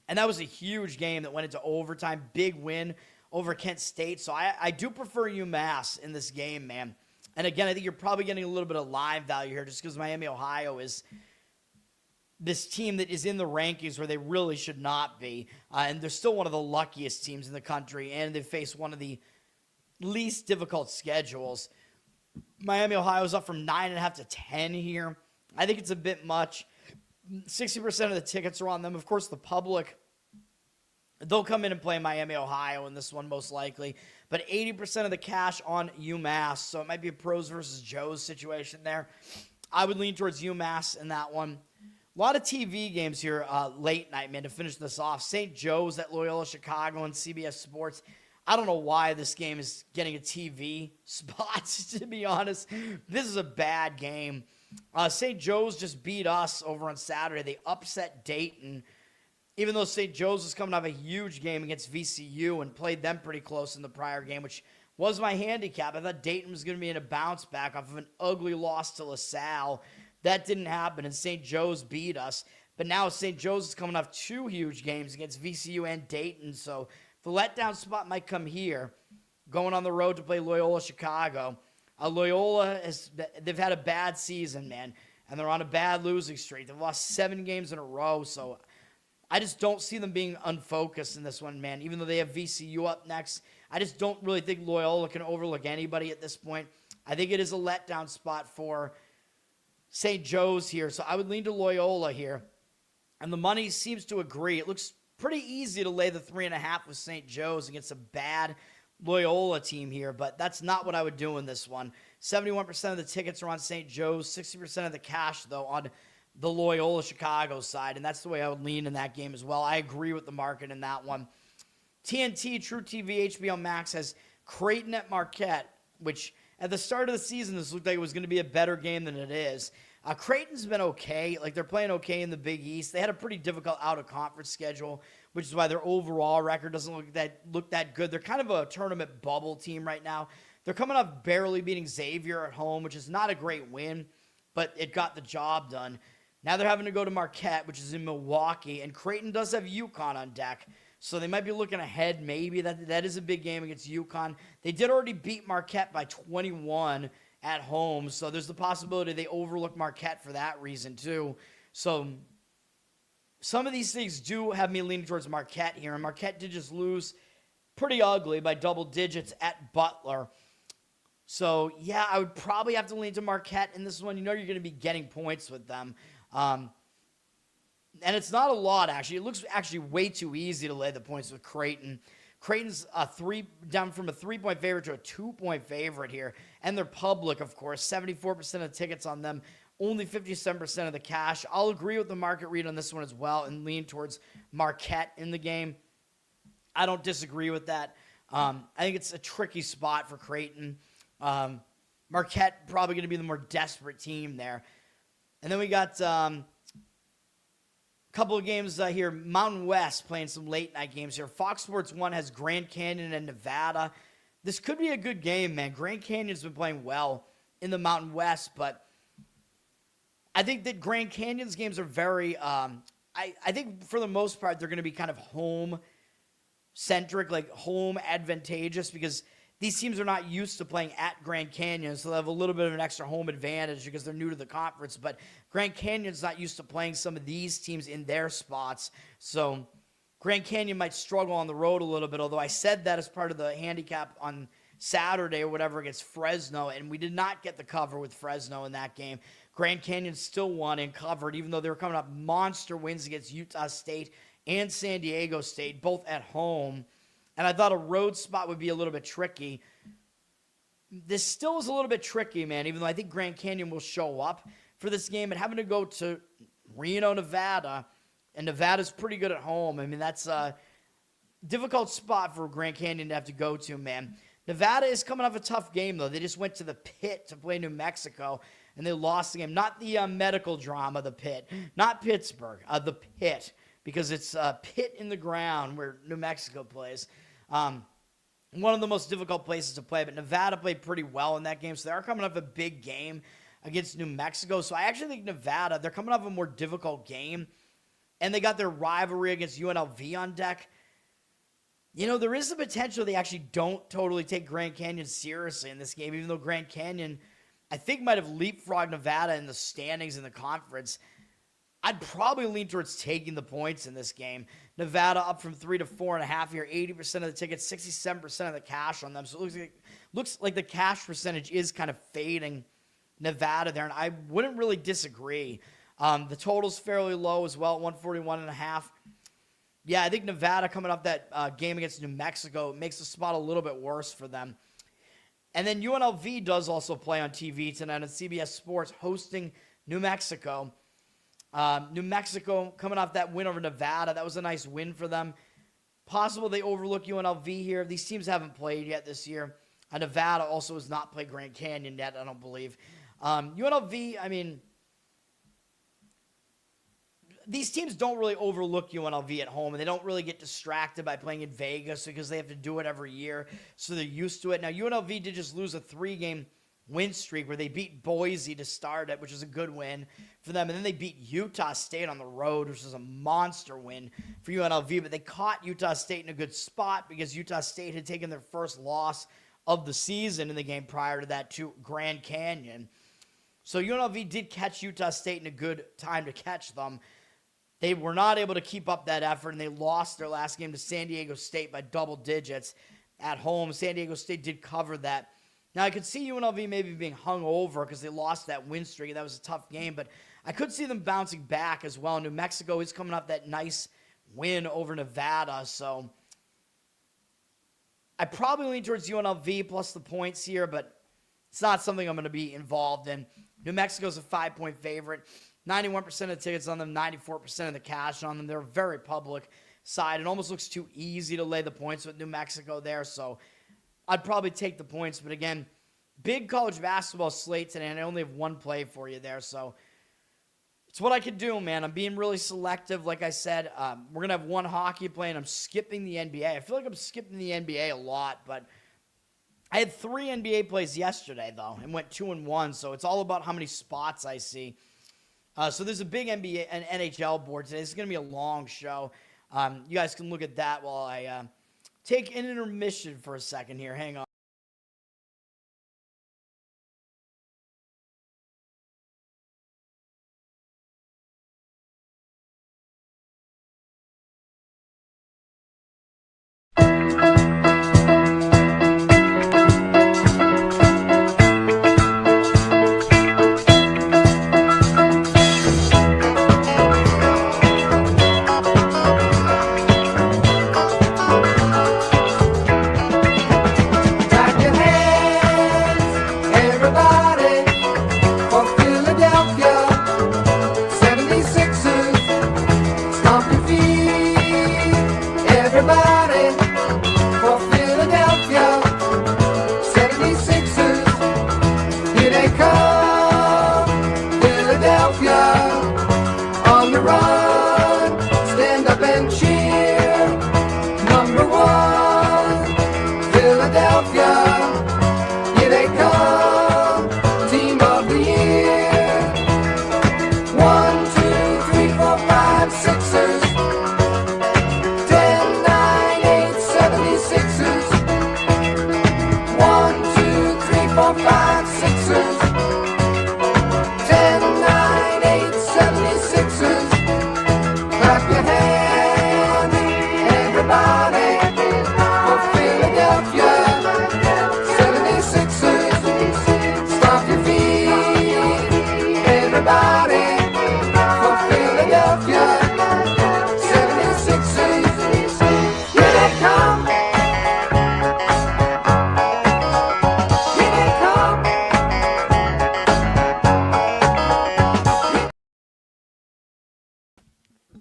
And that was a huge game that went into overtime. Big win over Kent State. So I do prefer UMass in this game, man. And again, I think you're probably getting a little bit of live value here just because Miami, Ohio is this team that is in the rankings where they really should not be. And they're still one of the luckiest teams in the country, and they face one of the least difficult schedules. Miami, Ohio is up from 9.5 to 10 here. I think it's a bit much. 60% of the tickets are on them. Of course, the public, they'll come in and play Miami, Ohio in this one most likely. But 80% of the cash on UMass. So it might be a pros versus Joes situation there. I would lean towards UMass in that one. A lot of TV games here late night, man, to finish this off. St. Joe's at Loyola, Chicago, and CBS Sports. I don't know why this game is getting a TV spot, to be honest. This is a bad game. St. Joe's just beat us over on Saturday. They upset Dayton. Even though St. Joe's is coming off a huge game against VCU and played them pretty close in the prior game, which was my handicap. I thought Dayton was going to be in a bounce back off of an ugly loss to LaSalle. That didn't happen, and St. Joe's beat us. But now St. Joe's is coming off 2 huge games against VCU and Dayton. So the letdown spot might come here, going on the road to play Loyola Chicago. Loyola, they've had a bad season, man, and they're on a bad losing streak. They've lost 7 games in a row, so I just don't see them being unfocused in this one, man. Even though they have VCU up next, I just don't really think Loyola can overlook anybody at this point. I think it is a letdown spot for St. Joe's here, so I would lean to Loyola here. And the money seems to agree. It looks pretty easy to lay the 3.5 with St. Joe's against a bad Loyola team here, but that's not what I would do in this one. 71% of the tickets are on St. Joe's, 60% of the cash, though, on the Loyola Chicago side, and that's the way I would lean in that game as well. I agree with the market in that one. TNT, True TV, HBO Max has Creighton at Marquette, which at the start of the season, this looked like it was going to be a better game than it is. Creighton's been okay. Like, they're playing okay in the Big East. They had a pretty difficult out-of-conference schedule, which is why their overall record doesn't look that good. They're kind of a tournament bubble team right now. They're coming off barely beating Xavier at home, which is not a great win, but it got the job done. Now they're having to go to Marquette, which is in Milwaukee, and Creighton does have UConn on deck, so they might be looking ahead maybe. That is a big game against UConn. They did already beat Marquette by 21 at home, so there's the possibility they overlook Marquette for that reason too. So some of these things do have me leaning towards Marquette here, and Marquette did just lose pretty ugly by double digits at Butler. So, yeah, I would probably have to lean to Marquette in this one. You know you're going to be getting points with them. And it's not a lot, actually. It looks actually way too easy to lay the points with Creighton. Creighton's down from a 3-point favorite to a 2-point favorite here. And they're public, of course. 74% of the tickets on them. Only 57% of the cash. I'll agree with the market read on this one as well and lean towards Marquette in the game. I don't disagree with that. I think it's a tricky spot for Creighton. Marquette probably going to be the more desperate team there. And then we got a couple of games here. Mountain West playing some late night games here. Fox Sports 1 has Grand Canyon and Nevada. This could be a good game, man. Grand Canyon's been playing well in the Mountain West, but I think that Grand Canyon's games are very, I think for the most part, they're going to be kind of home-centric, like home advantageous, because these teams are not used to playing at Grand Canyon, so they have a little bit of an extra home advantage because they're new to the conference. But Grand Canyon's not used to playing some of these teams in their spots. So Grand Canyon might struggle on the road a little bit, although I said that as part of the handicap on Saturday or whatever against Fresno, and we did not get the cover with Fresno in that game. Grand Canyon still won and covered, even though they were coming up monster wins against Utah State and San Diego State, both at home. And I thought a road spot would be a little bit tricky. This still is a little bit tricky, man, even though I think Grand Canyon will show up for this game. And having to go to Reno, Nevada, and Nevada's pretty good at home. I mean, that's a difficult spot for Grand Canyon to have to go to, man. Nevada is coming off a tough game, though. They just went to the Pit to play New Mexico, and they lost the game. Not the medical drama, the Pit. Not Pittsburgh, the Pit, because it's a pit in the ground where New Mexico plays. One of the most difficult places to play, but Nevada played pretty well in that game, so they are coming off a big game against New Mexico. So I actually think Nevada, they're coming off a more difficult game, and they got their rivalry against UNLV on deck. You know, there is the potential they actually don't totally take Grand Canyon seriously in this game, even though Grand Canyon, I think, might have leapfrogged Nevada in the standings in the conference. I'd probably lean towards taking the points in this game. Nevada up from 3 to 4.5 here. 80% of the tickets, 67% of the cash on them. So it looks like the cash percentage is kind of fading Nevada there, and I wouldn't really disagree. The total's fairly low as well, 141.5. Yeah, I think Nevada coming off that game against New Mexico makes the spot a little bit worse for them. And then UNLV does also play on TV tonight on CBS Sports, hosting New Mexico. New Mexico coming off that win over Nevada. That was a nice win for them. Possible they overlook UNLV here. These teams haven't played yet this year. Nevada also has not played Grand Canyon yet, I don't believe. UNLV, I mean, these teams don't really overlook UNLV at home, and they don't really get distracted by playing in Vegas because they have to do it every year, so they're used to it. Now, UNLV did just lose a 3-game win streak where they beat Boise to start it, which is a good win for them. And then they beat Utah State on the road, which is a monster win for UNLV. But they caught Utah State in a good spot because Utah State had taken their first loss of the season in the game prior to that to Grand Canyon. So UNLV did catch Utah State in a good time to catch them. They were not able to keep up that effort, and they lost their last game to San Diego State by double digits at home. San Diego State did cover that. Now, I could see UNLV maybe being hung over because they lost that win streak, and that was a tough game, but I could see them bouncing back as well. New Mexico is coming off that nice win over Nevada, so I probably lean towards UNLV plus the points here, but it's not something I'm going to be involved in. New Mexico's a 5-point favorite. 91% of the tickets on them, 94% of the cash on them. They're a very public side. It almost looks too easy to lay the points with New Mexico there, so I'd probably take the points. But again, big college basketball slate today, and I only have one play for you there, so it's what I could do, man. I'm being really selective. Like I said, we're going to have one hockey play, and I'm skipping the NBA. I feel like I'm skipping the NBA a lot, but I had 3 NBA plays yesterday, though, and went 2-1, so it's all about how many spots I see. So there's a big NBA and NHL board today. This is going to be a long show. You guys can look at that while I take an intermission for a second here. Hang on.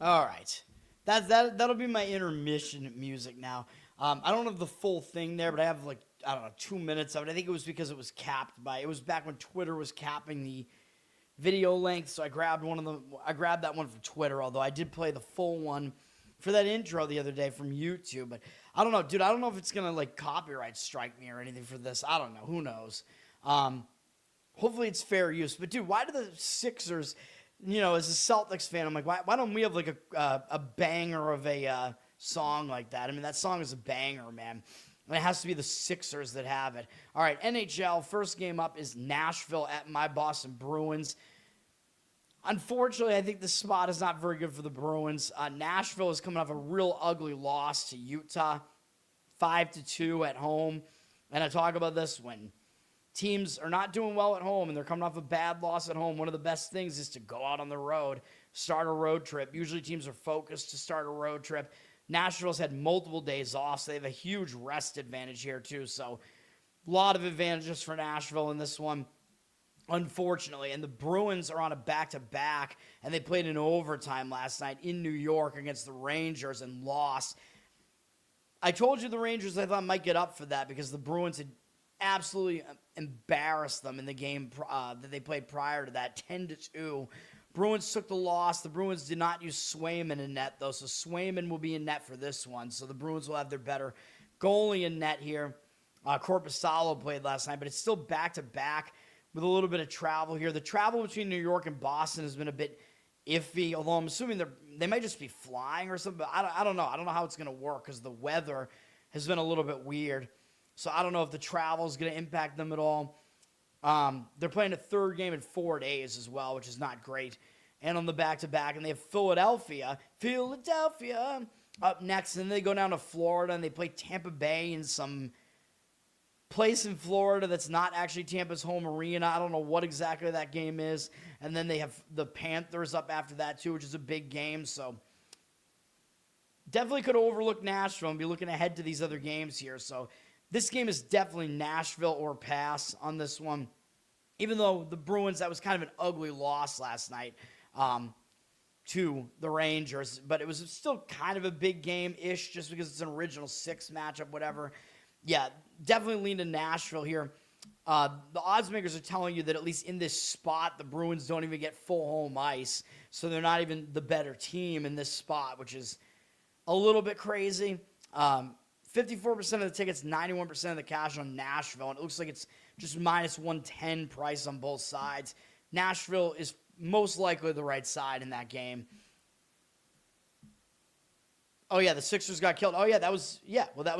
All right. That'll be my intermission music now. I don't have the full thing there, but I have 2 minutes of it. I think it was because it was capped by, it was back when Twitter was capping the video length, so I grabbed that one from Twitter, although I did play the full one for that intro the other day from YouTube. But I don't know, dude. I don't know if it's going to copyright strike me or anything for this. I don't know. Who knows? Hopefully it's fair use. But dude, why do the Sixers, as a Celtics fan, I'm like, why don't we have a banger of a song like that? I mean, that song is a banger, man. And it has to be the Sixers that have it. All right, NHL, first game up is Nashville at my Boston Bruins. Unfortunately, I think the spot is not very good for the Bruins. Nashville is coming off a real ugly loss to Utah, 5-2 at home. And I talk about this when teams are not doing well at home and they're coming off a bad loss at home. One of the best things is to go out on the road, start a road trip. Usually teams are focused to start a road trip. Nashville's had multiple days off, so they have a huge rest advantage here too. So a lot of advantages for Nashville in this one, unfortunately. And the Bruins are on a back-to-back, and they played in overtime last night in New York against the Rangers and lost. I told you the Rangers I thought might get up for that because the Bruins had absolutely embarrassed them in the game that they played prior to that, 10-2. Bruins took the loss. The Bruins did not use Swayman in net, though, so Swayman will be in net for this one. So the Bruins will have their better goalie in net here. Corpusalo played last night, but it's still back-to-back with a little bit of travel here. The travel between New York and Boston has been a bit iffy, although I'm assuming they might just be flying or something. But I don't know. I don't know how it's going to work because the weather has been a little bit weird. So I don't know if the travel is going to impact them at all. They're playing a third game in 4 days as well, which is not great. And on the back-to-back, and they have Philadelphia up next. And then they go down to Florida, and they play Tampa Bay in some place in Florida that's not actually Tampa's home arena. I don't know what exactly that game is. And then they have the Panthers up after that, too, which is a big game. So definitely could overlook Nashville and be looking ahead to these other games here. So this game is definitely Nashville or pass on this one. Even though the Bruins, that was kind of an ugly loss last night to the Rangers. But it was still kind of a big game-ish just because it's an original 6 matchup, whatever. Yeah, definitely lean to Nashville here. The odds makers are telling you that at least in this spot, the Bruins don't even get full home ice. So they're not even the better team in this spot, which is a little bit crazy. 54% of the tickets, 91% of the cash on Nashville. And it looks like it's just minus 110 price on both sides. Nashville is most likely the right side in that game. Oh, yeah, the Sixers got killed. Oh, yeah, that was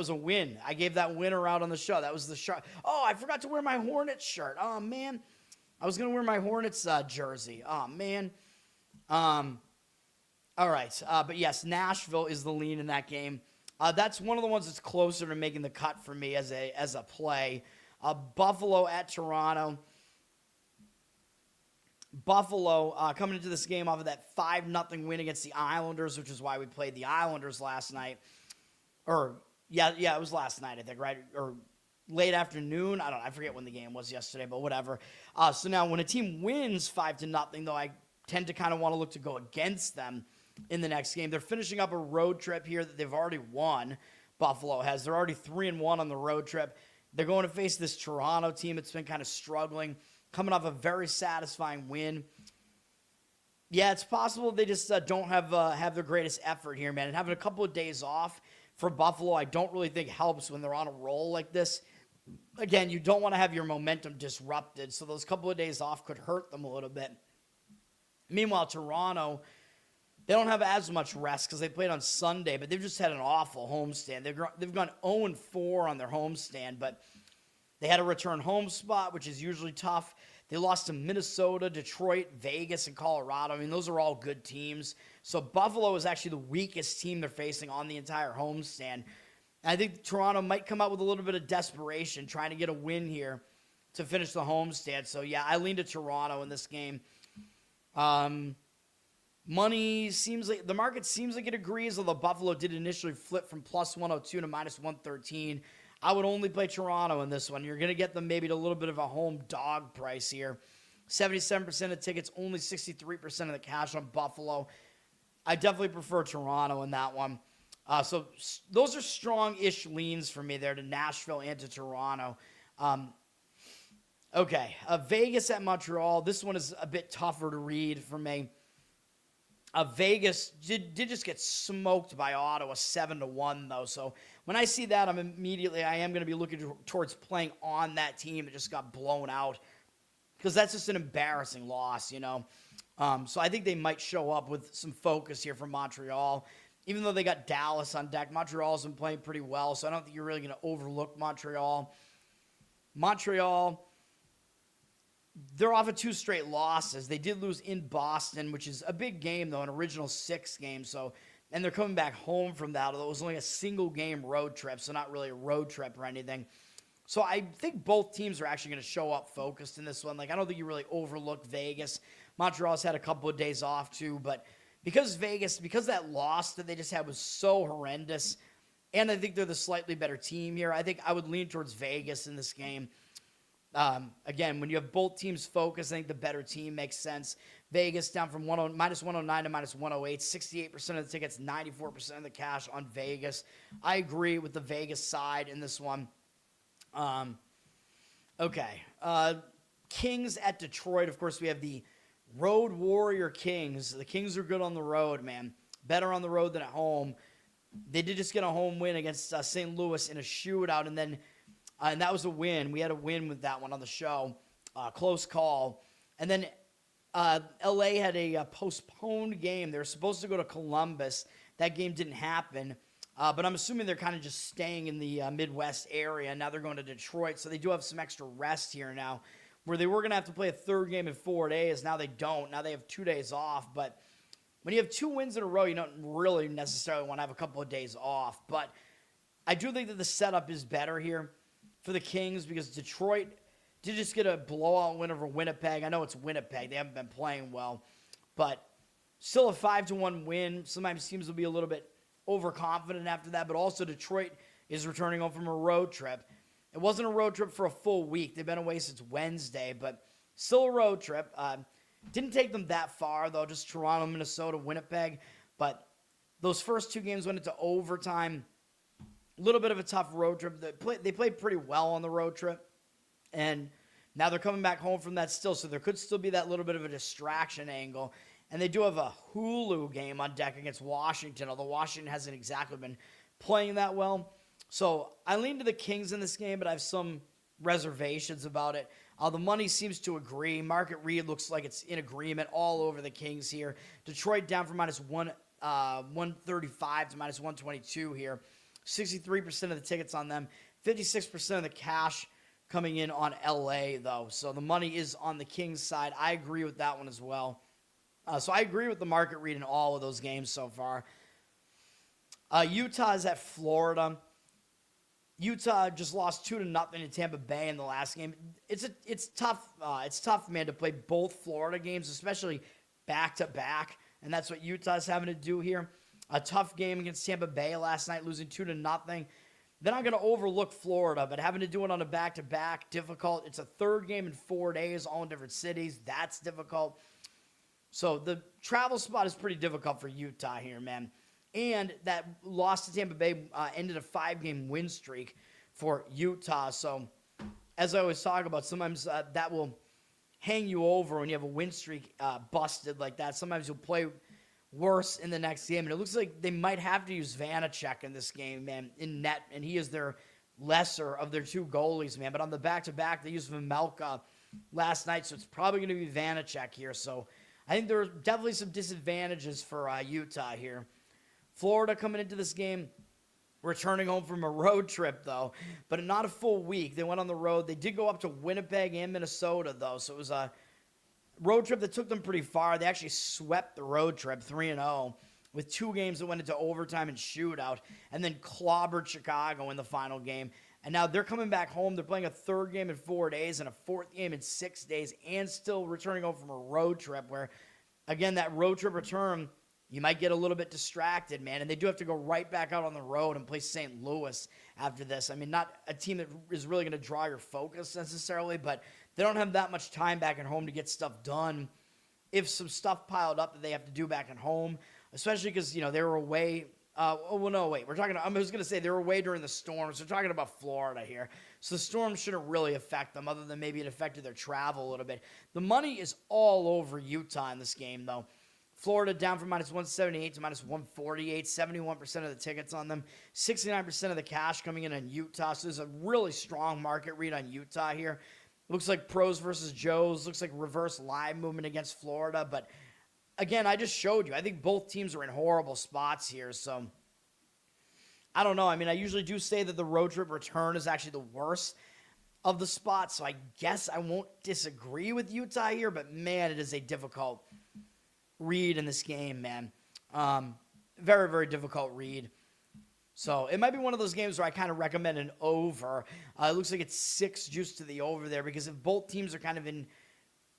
a win. I gave that winner out on the show. That was the shot. Oh, I forgot to wear my Hornets shirt. Oh, man. I was going to wear my Hornets jersey. Oh, man. All right. But, yes, Nashville is the lean in that game. That's one of the ones that's closer to making the cut for me as a play. Buffalo at Toronto. Buffalo coming into this game off of that 5-0 win against the Islanders, which is why we played the Islanders last night. It was last night, I think, right? Or late afternoon. I forget when the game was yesterday, but whatever. So now when a team wins 5-0, though, I tend to kind of want to look to go against them in the next game. They're finishing up a road trip here that they've already won. Buffalo has. They're already 3-1 on the road trip. They're going to face this Toronto team that's been kind of struggling, coming off a very satisfying win. Yeah, it's possible they just don't have their greatest effort here, man. And having a couple of days off for Buffalo, I don't really think helps when they're on a roll like this. Again, you don't want to have your momentum disrupted, so those couple of days off could hurt them a little bit. Meanwhile, Toronto, they don't have as much rest because they played on Sunday, but they've just had an awful homestand. They've gone 0-4 on their homestand, but they had a return home spot, which is usually tough. They lost to Minnesota, Detroit, Vegas, and Colorado. I mean, those are all good teams. So Buffalo is actually the weakest team they're facing on the entire homestand. And I think Toronto might come out with a little bit of desperation, trying to get a win here to finish the homestand. So, yeah, I lean to Toronto in this game. Money seems like the market seems like it agrees, although Buffalo did initially flip from plus 102 to minus 113. I would only play Toronto in this one. You're going to get them maybe at a little bit of a home dog price here. 77% of tickets, only 63% of the cash on Buffalo. I definitely prefer Toronto in that one. So those are strong-ish leans for me there to Nashville and to Toronto. Okay, Vegas at Montreal. This one is a bit tougher to read for me. Vegas did just get smoked by Ottawa 7-1, though. So when I see that, I am going to be looking towards playing on that team that just got blown out, because that's just an embarrassing loss, you know. So I think they might show up with some focus here from Montreal. Even though they got Dallas on deck, Montreal's been playing pretty well, so I don't think you're really going to overlook Montreal. Montreal, they're off of 2 straight losses. They did lose in Boston, which is a big game, though, an original 6 game. So, and they're coming back home from that, although it was only a single-game road trip, so not really a road trip or anything. So I think both teams are actually going to show up focused in this one. Like, I don't think you really overlooked Vegas. Montreal's had a couple of days off, too, but because that loss that they just had was so horrendous, and I think they're the slightly better team here, I think I would lean towards Vegas in this game. Again, when you have both teams focused, I think the better team makes sense. Vegas down from minus 109 to minus 108, 68% of the tickets, 94% of the cash on Vegas. I agree with the Vegas side in this one. Okay. Kings at Detroit. Of course, we have the Road Warrior Kings. The Kings are good on the road, man. Better on the road than at home. They did just get a home win against St. Louis in a shootout, and that was a win. We had a win with that one on the show. close call. And then LA had a postponed game. They were supposed to go to Columbus. That game didn't happen. But I'm assuming they're kind of just staying in the Midwest area. Now they're going to Detroit, so they do have some extra rest here now, where they were going to have to play a third game in 4 days. Now they don't. Now they have 2 days off. But when you have 2 wins in a row, you don't really necessarily want to have a couple of days off. But I do think that the setup is better here for the Kings because Detroit did just get a blowout win over Winnipeg. I know it's Winnipeg. They haven't been playing well. But still a 5-1 win. Sometimes teams will be a little bit overconfident after that, but also Detroit is returning home from a road trip. It wasn't a road trip for a full week. They've been away since Wednesday, but still a road trip. Didn't take them that far, though, just Toronto, Minnesota, Winnipeg. But those first 2 games went into overtime. A little bit of a tough road trip. They played pretty well on the road trip, and now they're coming back home from that still, so there could still be that little bit of a distraction angle. And they do have a Hulu game on deck against Washington, although Washington hasn't exactly been playing that well. So I lean to the Kings in this game, but I have some reservations about it. The money seems to agree. Market read looks like it's in agreement all over the Kings here. Detroit down from minus 135 to minus 122 here. 63% of the tickets on them. 56% of the cash coming in on LA, though. So the money is on the Kings side. I agree with that one as well. So I agree with the market read in all of those games so far. Utah is at Florida. Utah just lost 2-0 to Tampa Bay in the last game. It's tough. It's tough, man, to play both Florida games, especially back to back, and that's what Utah's having to do here. A tough game against Tampa Bay last night, losing 2-0. Then I'm going to overlook Florida, but having to do it on a back-to-back, difficult. It's a third game in 4 days, all in different cities. That's difficult. So the travel spot is pretty difficult for Utah here, man. And that loss to Tampa Bay ended a 5-game win streak for Utah. So as I always talk about, sometimes that will hang you over when you have a win streak busted like that. Sometimes you'll play worse in the next game. And it looks like they might have to use Vanacek in this game, man, in net. And he is their lesser of their 2 goalies, man. But on the back-to-back, they used Vejmelka last night. So it's probably going to be Vanacek here. So I think there are definitely some disadvantages for Utah here. Florida coming into this game, returning home from a road trip, though, but not a full week. They went on the road. They did go up to Winnipeg and Minnesota, though, so it was a road trip that took them pretty far. They actually swept the road trip 3-0 with 2 games that went into overtime and shootout, and then clobbered Chicago in the final game. And now they're coming back home. They're playing a third game in 4 days and a fourth game in 6 days, and still returning home from a road trip where, again, that road trip return, you might get a little bit distracted, man. And they do have to go right back out on the road and play St. Louis after this. I mean, not a team that is really going to draw your focus necessarily, but they don't have that much time back at home to get stuff done. If some stuff piled up that they have to do back at home, especially because, you know, they were away. I was going to say they were away during the storms. We're talking about Florida here. So the storm shouldn't really affect them other than maybe it affected their travel a little bit. The money is all over Utah in this game, though. Florida down from minus 178 to minus 148, 71% of the tickets on them, 69% of the cash coming in on Utah. So there's a really strong market read on Utah here. Looks like pros versus Joes, looks like reverse live movement against Florida. But again, I just showed you. I think both teams are in horrible spots here. So I don't know. I mean, I usually do say that the road trip return is actually the worst of the spots. So I guess I won't disagree with Utah here. But man, it is a difficult read in this game, man. Very, very difficult read. So it might be one of those games where I kind of recommend an over. It looks like it's 6 juice to the over there because if both teams are kind of in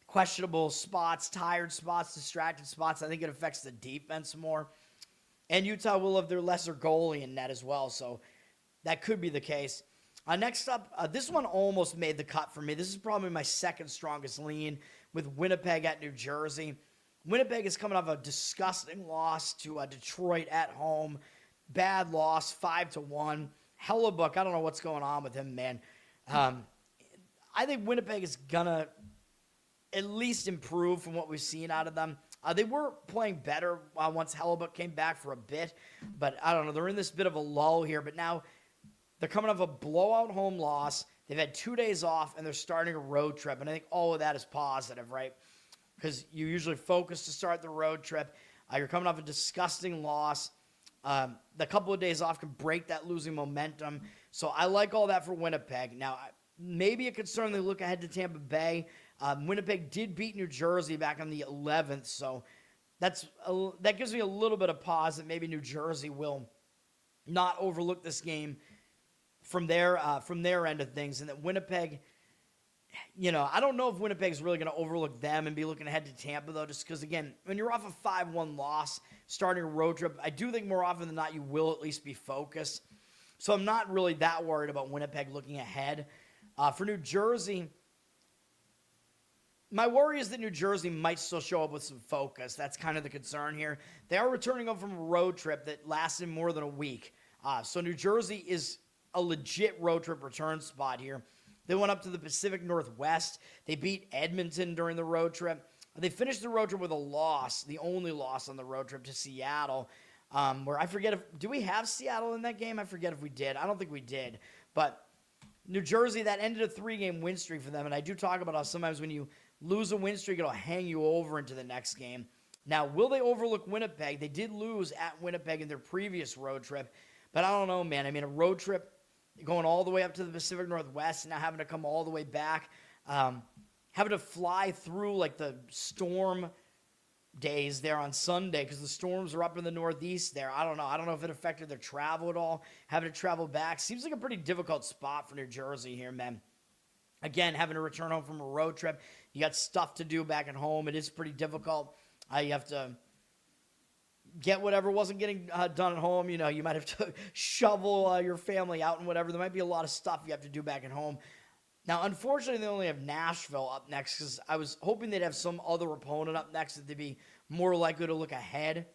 questionable spots, tired spots, distracted spots, I think it affects the defense more. And Utah will have their lesser goalie in net as well, so that could be the case. Next up, this one almost made the cut for me. This is probably my second strongest lean with Winnipeg at New Jersey. Winnipeg is coming off a disgusting loss to Detroit at home. Bad loss, 5-1. Hellebuck, I don't know what's going on with him, man. I think Winnipeg is going to at least improve from what we've seen out of them. They were playing better once Hellebuck came back for a bit, but I don't know. They're in this bit of a lull here, but now they're coming off a blowout home loss. They've had 2 days off, and they're starting a road trip. And I think all of that is positive, right? Because you usually focus to start the road trip. You're coming off a disgusting loss. The couple of days off can break that losing momentum. So I like all that for Winnipeg. Now, maybe a concern they look ahead to Tampa Bay. Winnipeg did beat New Jersey back on the 11th, so that gives me a little bit of pause that maybe New Jersey will not overlook this game from their end of things, and that Winnipeg, I don't know if Winnipeg's really going to overlook them and be looking ahead to Tampa, though, just because, again, when you're off a 5-1 loss, starting a road trip, I do think more often than not you will at least be focused. So I'm not really that worried about Winnipeg looking ahead. For New Jersey, my worry is that New Jersey might still show up with some focus. That's kind of the concern here. They are returning home from a road trip that lasted more than a week. So New Jersey is a legit road trip return spot here. They went up to the Pacific Northwest. They beat Edmonton during the road trip. They finished the road trip with a loss, the only loss on the road trip to Seattle, where I forget do we have Seattle in that game? I forget if we did. I don't think we did. But New Jersey, that ended a 3-game win streak for them. And I do talk about how sometimes when you lose a win streak, it'll hang you over into the next game. Now, will they overlook Winnipeg? They did lose at Winnipeg in their previous road trip. But I don't know, man. I mean, a road trip going all the way up to the Pacific Northwest and now having to come all the way back, having to fly through like the storm days there on Sunday because the storms are up in the Northeast there. I don't know. I don't know if it affected their travel at all. Having to travel back seems like a pretty difficult spot for New Jersey here, man. Again, having to return home from a road trip. You got stuff to do back at home. It is pretty difficult. You have to get whatever wasn't getting done at home. You might have to shovel your family out and whatever. There might be a lot of stuff you have to do back at home. Now, unfortunately, they only have Nashville up next because I was hoping they'd have some other opponent up next that they'd be more likely to look ahead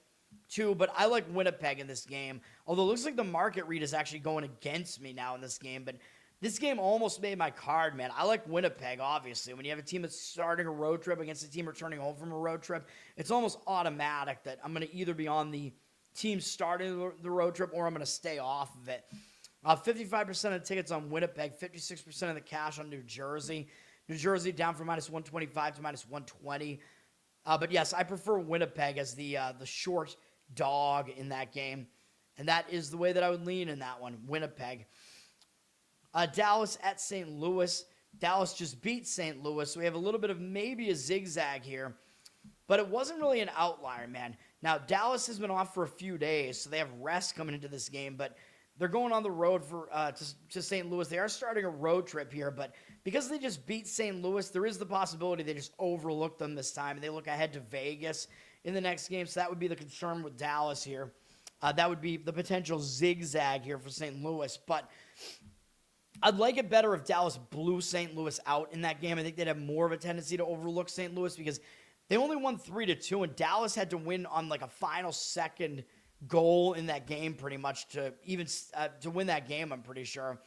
to. But I like Winnipeg in this game, although it looks like the market read is actually going against me now in this game. But this game almost made my card, man. I like Winnipeg, obviously. When you have a team that's starting a road trip against a team returning home from a road trip, it's almost automatic that I'm going to either be on the team starting the road trip or I'm going to stay off of it. 55% of the tickets on Winnipeg, 56% of the cash on New Jersey. New Jersey down from minus 125 to minus 120. But yes, I prefer Winnipeg as the short dog in that game. And that is the way that I would lean in that one, Winnipeg. Dallas at St. Louis. Dallas just beat St. Louis, so we have a little bit of maybe a zigzag here. But it wasn't really an outlier, man. Now, Dallas has been off for a few days, so they have rest coming into this game, but they're going on the road to St. Louis. They are starting a road trip here, but because they just beat St. Louis, there is the possibility they just overlook them this time, and they look ahead to Vegas in the next game, so that would be the concern with Dallas here. That would be the potential zigzag here for St. Louis, but I'd like it better if Dallas blew St. Louis out in that game. I think they'd have more of a tendency to overlook St. Louis because they only won 3-2, and Dallas had to win on like a final second goal in that game pretty much to even to win that game, I'm pretty sure.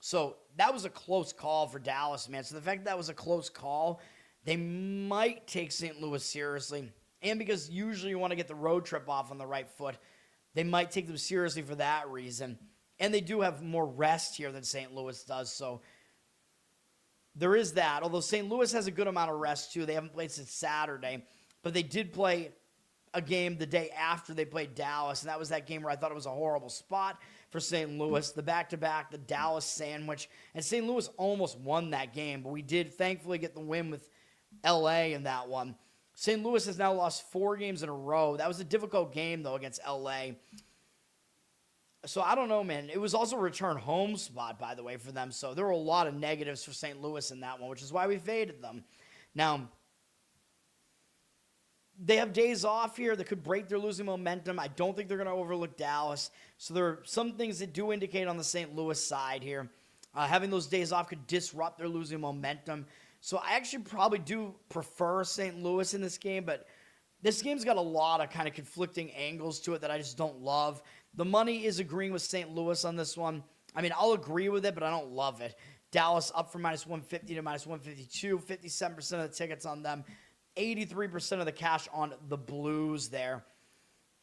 So that was a close call for Dallas, man. So the fact that was a close call, they might take St. Louis seriously. And because usually you want to get the road trip off on the right foot, they might take them seriously for that reason. And they do have more rest here than St. Louis does, so there is that. Although St. Louis has a good amount of rest, too. They haven't played since Saturday, but they did play a game the day after they played Dallas, and that was that game where I thought it was a horrible spot for St. Louis, the back-to-back, the Dallas sandwich, and St. Louis almost won that game, but we did thankfully get the win with L.A. in that one. St. Louis has now lost 4 games in a row. That was a difficult game, though, against L.A., so I don't know, man. It was also a return home spot, by the way, for them. So there were a lot of negatives for St. Louis in that one, which is why we faded them. Now, they have days off here that could break their losing momentum. I don't think they're going to overlook Dallas. So there are some things that do indicate on the St. Louis side here. Having those days off could disrupt their losing momentum. So I actually probably do prefer St. Louis in this game, but this game's got a lot of kind of conflicting angles to it that I just don't love. The money is agreeing with St. Louis on this one. I mean, I'll agree with it, but I don't love it. Dallas up from minus 150 to minus 152, 57% of the tickets on them, 83% of the cash on the Blues there.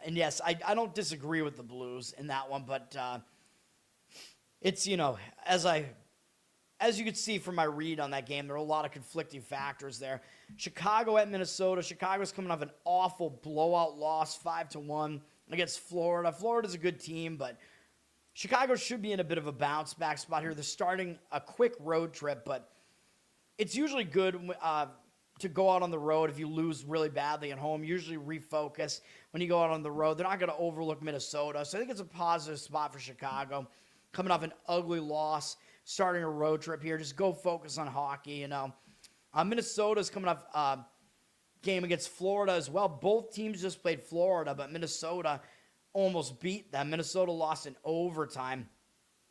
And yes, I don't disagree with the Blues in that one, but it's, as I as you can see from my read on that game, there are a lot of conflicting factors there. Chicago at Minnesota. Chicago's coming off an awful blowout loss, 5-1 against Florida. Florida's a good team, but Chicago should be in a bit of a bounce back spot here. They're starting a quick road trip, but it's usually good to go out on the road if you lose really badly at home. Usually refocus when you go out on the road. They're not going to overlook Minnesota, so I think it's a positive spot for Chicago. Coming off an ugly loss, starting a road trip here. Just go focus on hockey, you know. Minnesota's coming off a game against Florida as well. Both teams just played Florida, but Minnesota almost beat them. Minnesota lost in overtime.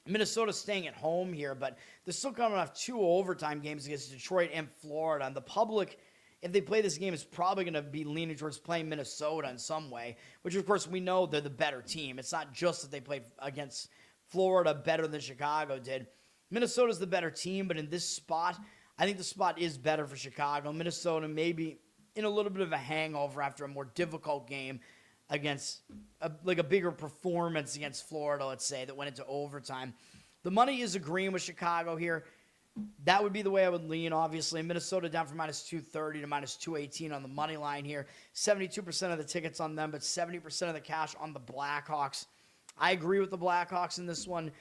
Minnesota's staying at home here, but they're still coming off 2 overtime games against Detroit and Florida. And the public, if they play this game, is probably going to be leaning towards playing Minnesota in some way, which, of course, we know they're the better team. It's not just that they played against Florida better than Chicago did. Minnesota's the better team, but in this spot, I think the spot is better for Chicago. Minnesota maybe in a little bit of a hangover after a more difficult game against a bigger performance against Florida, let's say, that went into overtime. The money is agreeing with Chicago here. That would be the way I would lean, obviously. Minnesota down from -230 to -218 on the money line here. 72% of the tickets on them, but 70% of the cash on the Blackhawks. I agree with the Blackhawks in this one.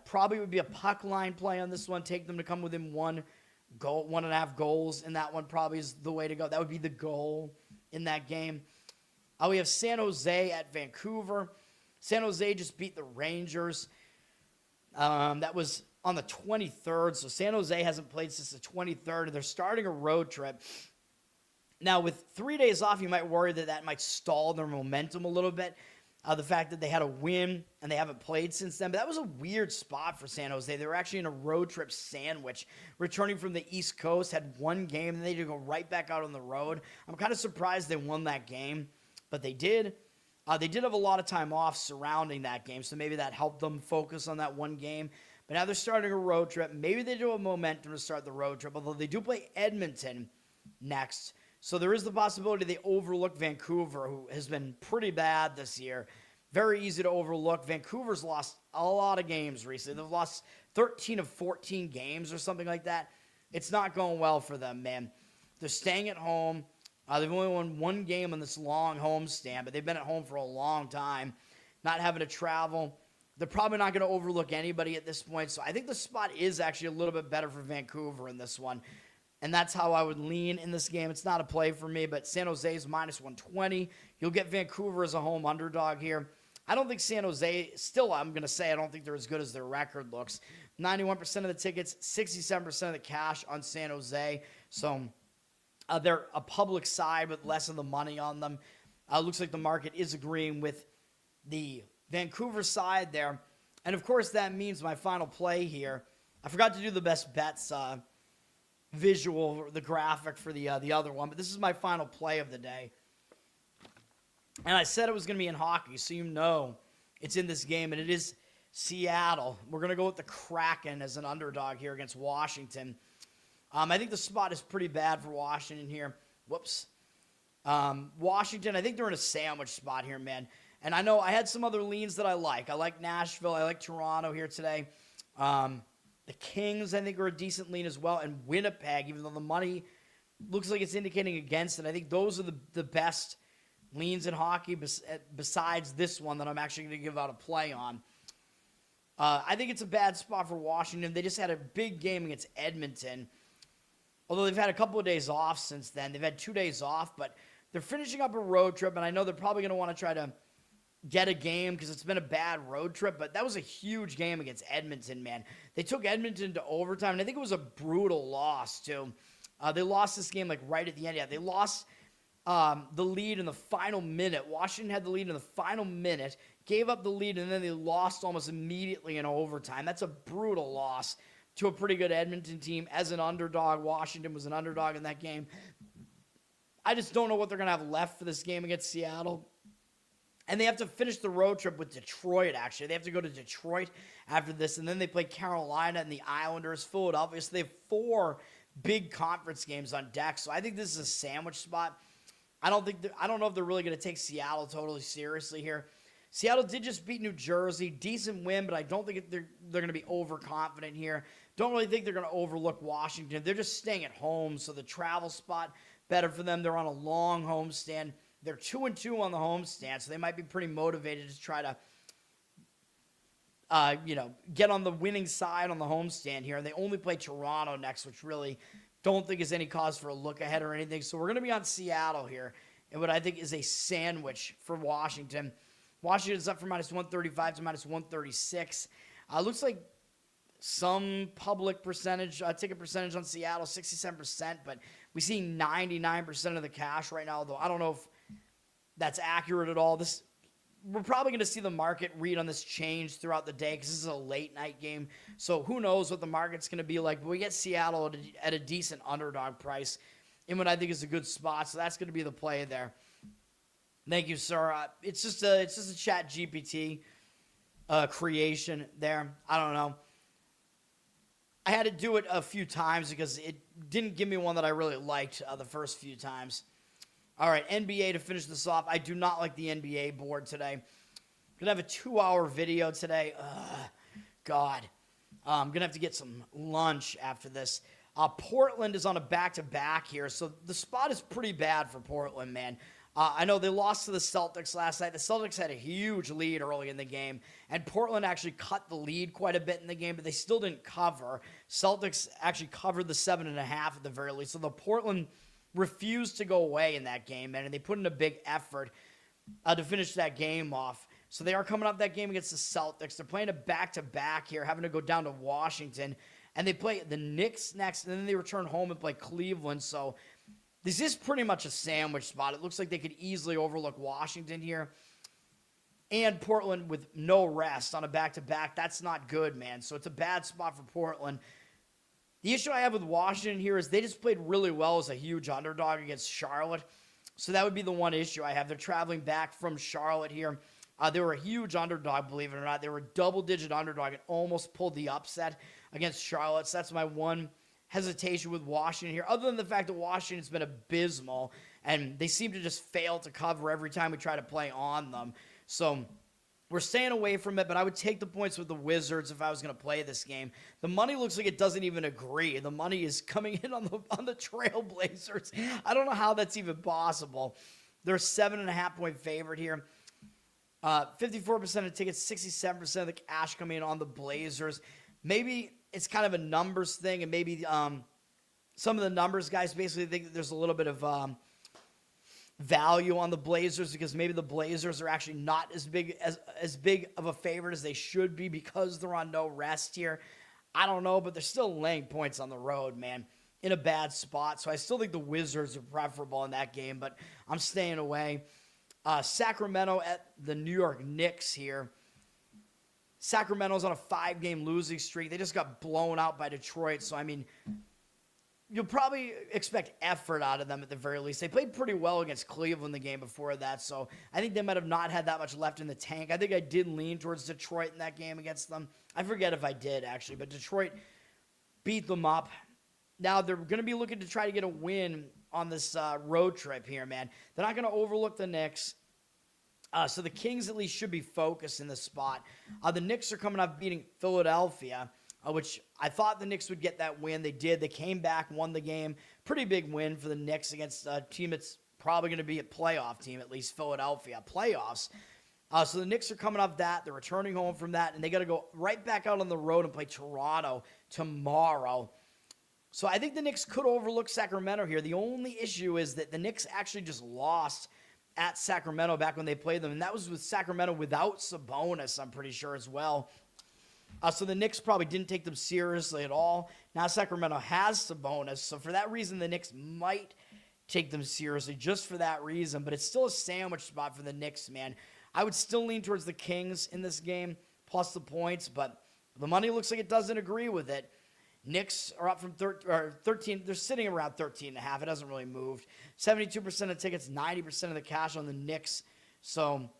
Probably would be a puck line play on this one. Take them to come within 1.5 goals in that one probably is the way to go. That would be the goal in that game. We have San Jose at Vancouver. San Jose just beat the Rangers. That was on the 23rd, so San Jose hasn't played since the 23rd, and they're starting a road trip. Now, with 3 days off, you might worry that might stall their momentum a little bit. The fact that they had a win and they haven't played since then. But that was a weird spot for San Jose. They were actually in a road trip sandwich. Returning from the East Coast, had one game, and they had to go right back out on the road. I'm kind of surprised they won that game, but they did. They did have a lot of time off surrounding that game, so maybe that helped them focus on that one game. But now they're starting a road trip. Maybe they do have momentum to start the road trip, although they do play Edmonton next. So there is the possibility they overlook Vancouver, who has been pretty bad this year. Very easy to overlook. Vancouver's lost a lot of games recently. They've lost 13 of 14 games or something like that. It's not going well for them, man. They're staying at home. They've only won one game on this long homestand, but they've been at home for a long time, not having to travel. They're probably not going to overlook anybody at this point. So I think the spot is actually a little bit better for Vancouver in this one. And that's how I would lean in this game. It's not a play for me, but San Jose is -120. You'll get Vancouver as a home underdog here. I don't think San Jose, still I'm going to say I don't think they're as good as their record looks. 91% of the tickets, 67% of the cash on San Jose. So they're a public side with less of the money on them. Looks like the market is agreeing with the Vancouver side there. And, of course, that means my final play here. I forgot to do the best bets visual, the graphic for the other one, but this is my final play of the day. And I said it was going to be in hockey, so you know it's in this game, and it is Seattle. We're going to go with the Kraken as an underdog here against Washington. I think the spot is pretty bad for Washington here. Whoops. Washington, I think they're in a sandwich spot here, man. And I know I had some other leans that I like. I like Nashville. I like Toronto here today. The Kings, I think, are a decent lean as well. And Winnipeg, even though the money looks like it's indicating against it, I think those are the best leans in hockey besides this one that I'm actually going to give out a play on. I think it's a bad spot for Washington. They just had a big game against Edmonton. Although they've had a couple of days off since then. They've had 2 days off, but they're finishing up a road trip, and I know they're probably going to want to try to get a game because it's been a bad road trip, but that was a huge game against Edmonton, man. They took Edmonton to overtime, and I think it was a brutal loss, too. They lost this game, like, right at the end. Yeah, they lost the lead in the final minute. Washington had the lead in the final minute, gave up the lead, and then they lost almost immediately in overtime. That's a brutal loss to a pretty good Edmonton team. As an underdog, Washington was an underdog in that game. I just don't know what they're going to have left for this game against Seattle. And they have to finish the road trip with Detroit, actually. They have to go to Detroit after this, and then they play Carolina and the Islanders, Philadelphia. So they have 4 big conference games on deck. So I think this is a sandwich spot. I don't know if they're really going to take Seattle totally seriously here. Seattle did just beat New Jersey. Decent win, but I don't think they're going to be overconfident here. Don't really think they're going to overlook Washington. They're just staying at home, so the travel spot better for them. They're on a long homestand. They're 2-2 on the homestand, so they might be pretty motivated to try to get on the winning side on the homestand here. And they only play Toronto next, which really don't think is any cause for a look ahead or anything. So we're going to be on Seattle here, and what I think is a sandwich for Washington. Washington's up from -135 to -136. Looks like some public percentage, ticket percentage on Seattle, 67%, but we see 99% of the cash right now, though I don't know if that's accurate at all. We're probably going to see the market read on this change throughout the day because this is a late night game. So who knows what the market's going to be like. But we get Seattle at a decent underdog price in what I think is a good spot. So that's going to be the play there. Thank you, sir. It's just a Chat GPT creation there. I don't know. I had to do it a few times because it didn't give me one that I really liked the first few times. All right, NBA to finish this off. I do not like the NBA board today. I'm going to have a 2-hour video today. God. I'm going to have to get some lunch after this. Portland is on a back-to-back here, so the spot is pretty bad for Portland, man. I know they lost to the Celtics last night. The Celtics had a huge lead early in the game, and Portland actually cut the lead quite a bit in the game, but they still didn't cover. Celtics actually covered the 7.5 at the very least, so the Portland refused to go away in that game, man, and they put in a big effort to finish that game off. So they are coming off that game against the Celtics. They're playing a back-to-back here, having to go down to Washington, and they play the Knicks next, and then they return home and play Cleveland, so this is pretty much a sandwich spot. It looks like they could easily overlook Washington here. And Portland with no rest on a back-to-back. That's not good, man. So it's a bad spot for Portland. The issue I have with Washington here is they just played really well as a huge underdog against Charlotte. So that would be the one issue I have. They're traveling back from Charlotte here. They were a huge underdog, believe it or not. They were a double-digit underdog and almost pulled the upset against Charlotte. So that's my one hesitation with Washington here, other than the fact that Washington's been abysmal, and they seem to just fail to cover every time we try to play on them. So we're staying away from it, but I would take the points with the Wizards if I was going to play this game. The money looks like it doesn't even agree. The money is coming in on the Trailblazers. I don't know how that's even possible. They're a 7.5-point favorite here. 54% of tickets, 67% of the cash coming in on the Blazers. Maybe it's kind of a numbers thing, and maybe some of the numbers guys basically think that there's a little bit of value on the Blazers because maybe the Blazers are actually not as big of a favorite as they should be because they're on no rest here. I don't know, but they're still laying points on the road, man, in a bad spot. So I still think the Wizards are preferable in that game, but I'm staying away. Sacramento at the New York Knicks here. Sacramento's on a 5-game losing streak. They just got blown out by Detroit. So, I mean, you'll probably expect effort out of them at the very least. They played pretty well against Cleveland the game before that. So, I think they might have not had that much left in the tank. I think I did lean towards Detroit in that game against them. I forget if I did, actually. But Detroit beat them up. Now, they're going to be looking to try to get a win on this road trip here, man. They're not going to overlook the Knicks. So the Kings at least should be focused in this spot. The Knicks are coming up beating Philadelphia, which I thought the Knicks would get that win. They did. They came back, won the game. Pretty big win for the Knicks against a team that's probably going to be a playoff team, at least Philadelphia. Playoffs. So the Knicks are coming off that. They're returning home from that, and they got to go right back out on the road and play Toronto tomorrow. So I think the Knicks could overlook Sacramento here. The only issue is that the Knicks actually just lost at Sacramento back when they played them, and that was with Sacramento without Sabonis, I'm pretty sure, as well. So the Knicks probably didn't take them seriously at all. Now Sacramento has Sabonis, so for that reason, the Knicks might take them seriously just for that reason, but it's still a sandwich spot for the Knicks, man. I would still lean towards the Kings in this game, plus the points, but the money looks like it doesn't agree with it. Knicks are up from 13. They're sitting around 13.5. It hasn't really moved. 72% of tickets, 90% of the cash on the Knicks. So,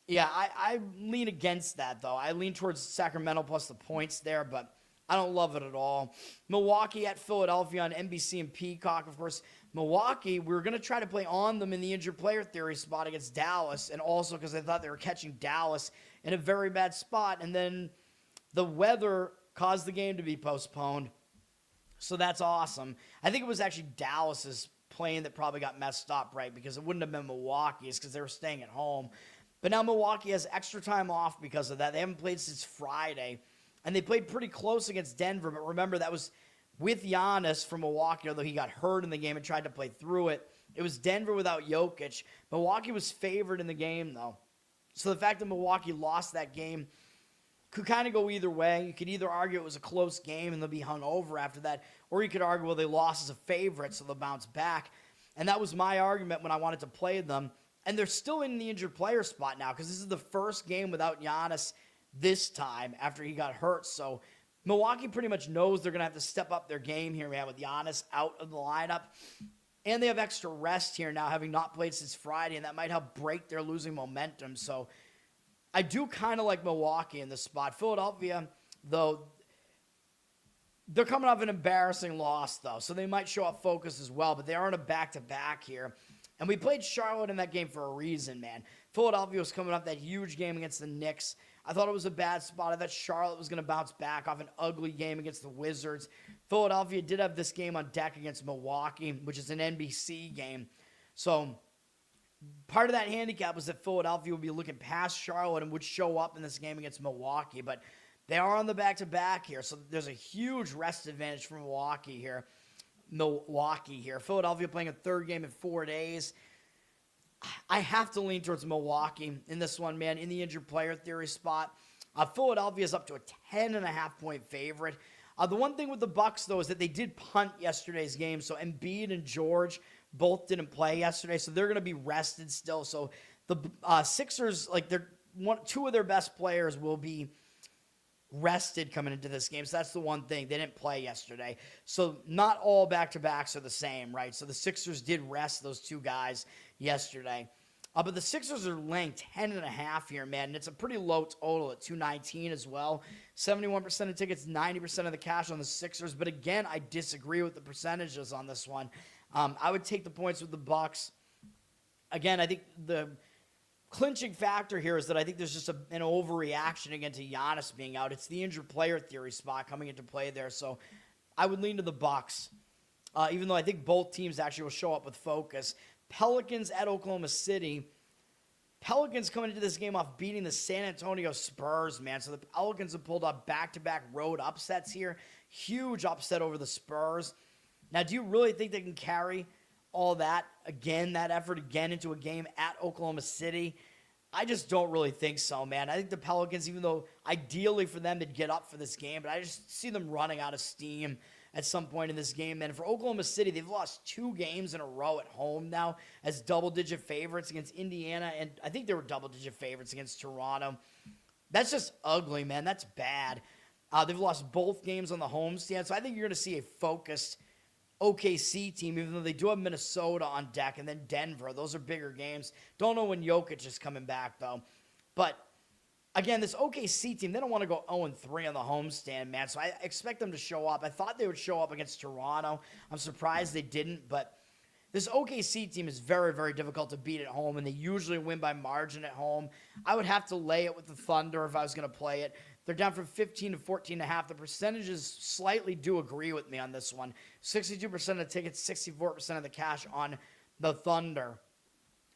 yeah, I lean against that, though. I lean towards Sacramento plus the points there, but I don't love it at all. Milwaukee at Philadelphia on NBC and Peacock. Of course, Milwaukee, we were going to try to play on them in the injured player theory spot against Dallas, and also because I thought they were catching Dallas in a very bad spot. And then the weather caused the game to be postponed. So that's awesome. I think it was actually Dallas's plane that probably got messed up, right? Because it wouldn't have been Milwaukee's because they were staying at home. But now Milwaukee has extra time off because of that. They haven't played since Friday. And they played pretty close against Denver. But remember, that was with Giannis from Milwaukee, although he got hurt in the game and tried to play through it. It was Denver without Jokic. Milwaukee was favored in the game, though. So the fact that Milwaukee lost that game could kind of go either way. You could either argue it was a close game and they'll be hung over after that, or you could argue, well, they lost as a favorite, so they'll bounce back. And that was my argument when I wanted to play them. And they're still in the injured player spot now because this is the first game without Giannis this time after he got hurt. So Milwaukee pretty much knows they're going to have to step up their game here, man, with Giannis out of the lineup. And they have extra rest here now, having not played since Friday, and that might help break their losing momentum. So I do kind of like Milwaukee in this spot. Philadelphia, though, they're coming off an embarrassing loss, though, so they might show up focused as well, but they are on a back-to-back here. And we played Charlotte in that game for a reason, man. Philadelphia was coming off that huge game against the Knicks. I thought it was a bad spot. I thought Charlotte was going to bounce back off an ugly game against the Wizards. Philadelphia did have this game on deck against Milwaukee, which is an NBC game. So part of that handicap was that Philadelphia would be looking past Charlotte and would show up in this game against Milwaukee. But they are on the back-to-back here, so there's a huge rest advantage for Milwaukee here. Philadelphia playing a third game in 4 days. I have to lean towards Milwaukee in this one, man, in the injured player theory spot. Philadelphia is up to a 10.5-point favorite. The one thing with the Bucks, though, is that they did punt yesterday's game, so Embiid and George both didn't play yesterday, so they're going to be rested still. So the Sixers, like two of their best players will be rested coming into this game. So that's the one thing. They didn't play yesterday. So not all back-to-backs are the same, right? So the Sixers did rest those two guys yesterday. But the Sixers are laying 10.5 here, man, and it's a pretty low total at 219 as well. 71% of tickets, 90% of the cash on the Sixers. But again, I disagree with the percentages on this one. I would take the points with the Bucks. Again, I think the clinching factor here is that I think there's just an overreaction again to Giannis being out. It's the injured player theory spot coming into play there. So I would lean to the Bucks, even though I think both teams actually will show up with focus. Pelicans at Oklahoma City. Pelicans coming into this game off beating the San Antonio Spurs, man. So the Pelicans have pulled up back-to-back road upsets here. Huge upset over the Spurs. Now, do you really think they can carry all that effort again into a game at Oklahoma City? I just don't really think so, man. I think the Pelicans, even though ideally for them to get up for this game, but I just see them running out of steam at some point in this game, man. For Oklahoma City, they've lost 2 games in a row at home now as double-digit favorites against Indiana, and I think they were double-digit favorites against Toronto. That's just ugly, man. That's bad. They've lost both games on the homestand, so I think you're going to see a focused OKC team, even though they do have Minnesota on deck and then Denver. Those are bigger games. Don't know when Jokic is coming back, though. But, again, this OKC team, they don't want to go 0-3 on the homestand, man. So I expect them to show up. I thought they would show up against Toronto. I'm surprised they didn't. But this OKC team is very, very difficult to beat at home, and they usually win by margin at home. I would have to lay it with the Thunder if I was going to play it. They're down from 15 to 14.5. The percentages slightly do agree with me on this one. 62% of the tickets, 64% of the cash on the Thunder.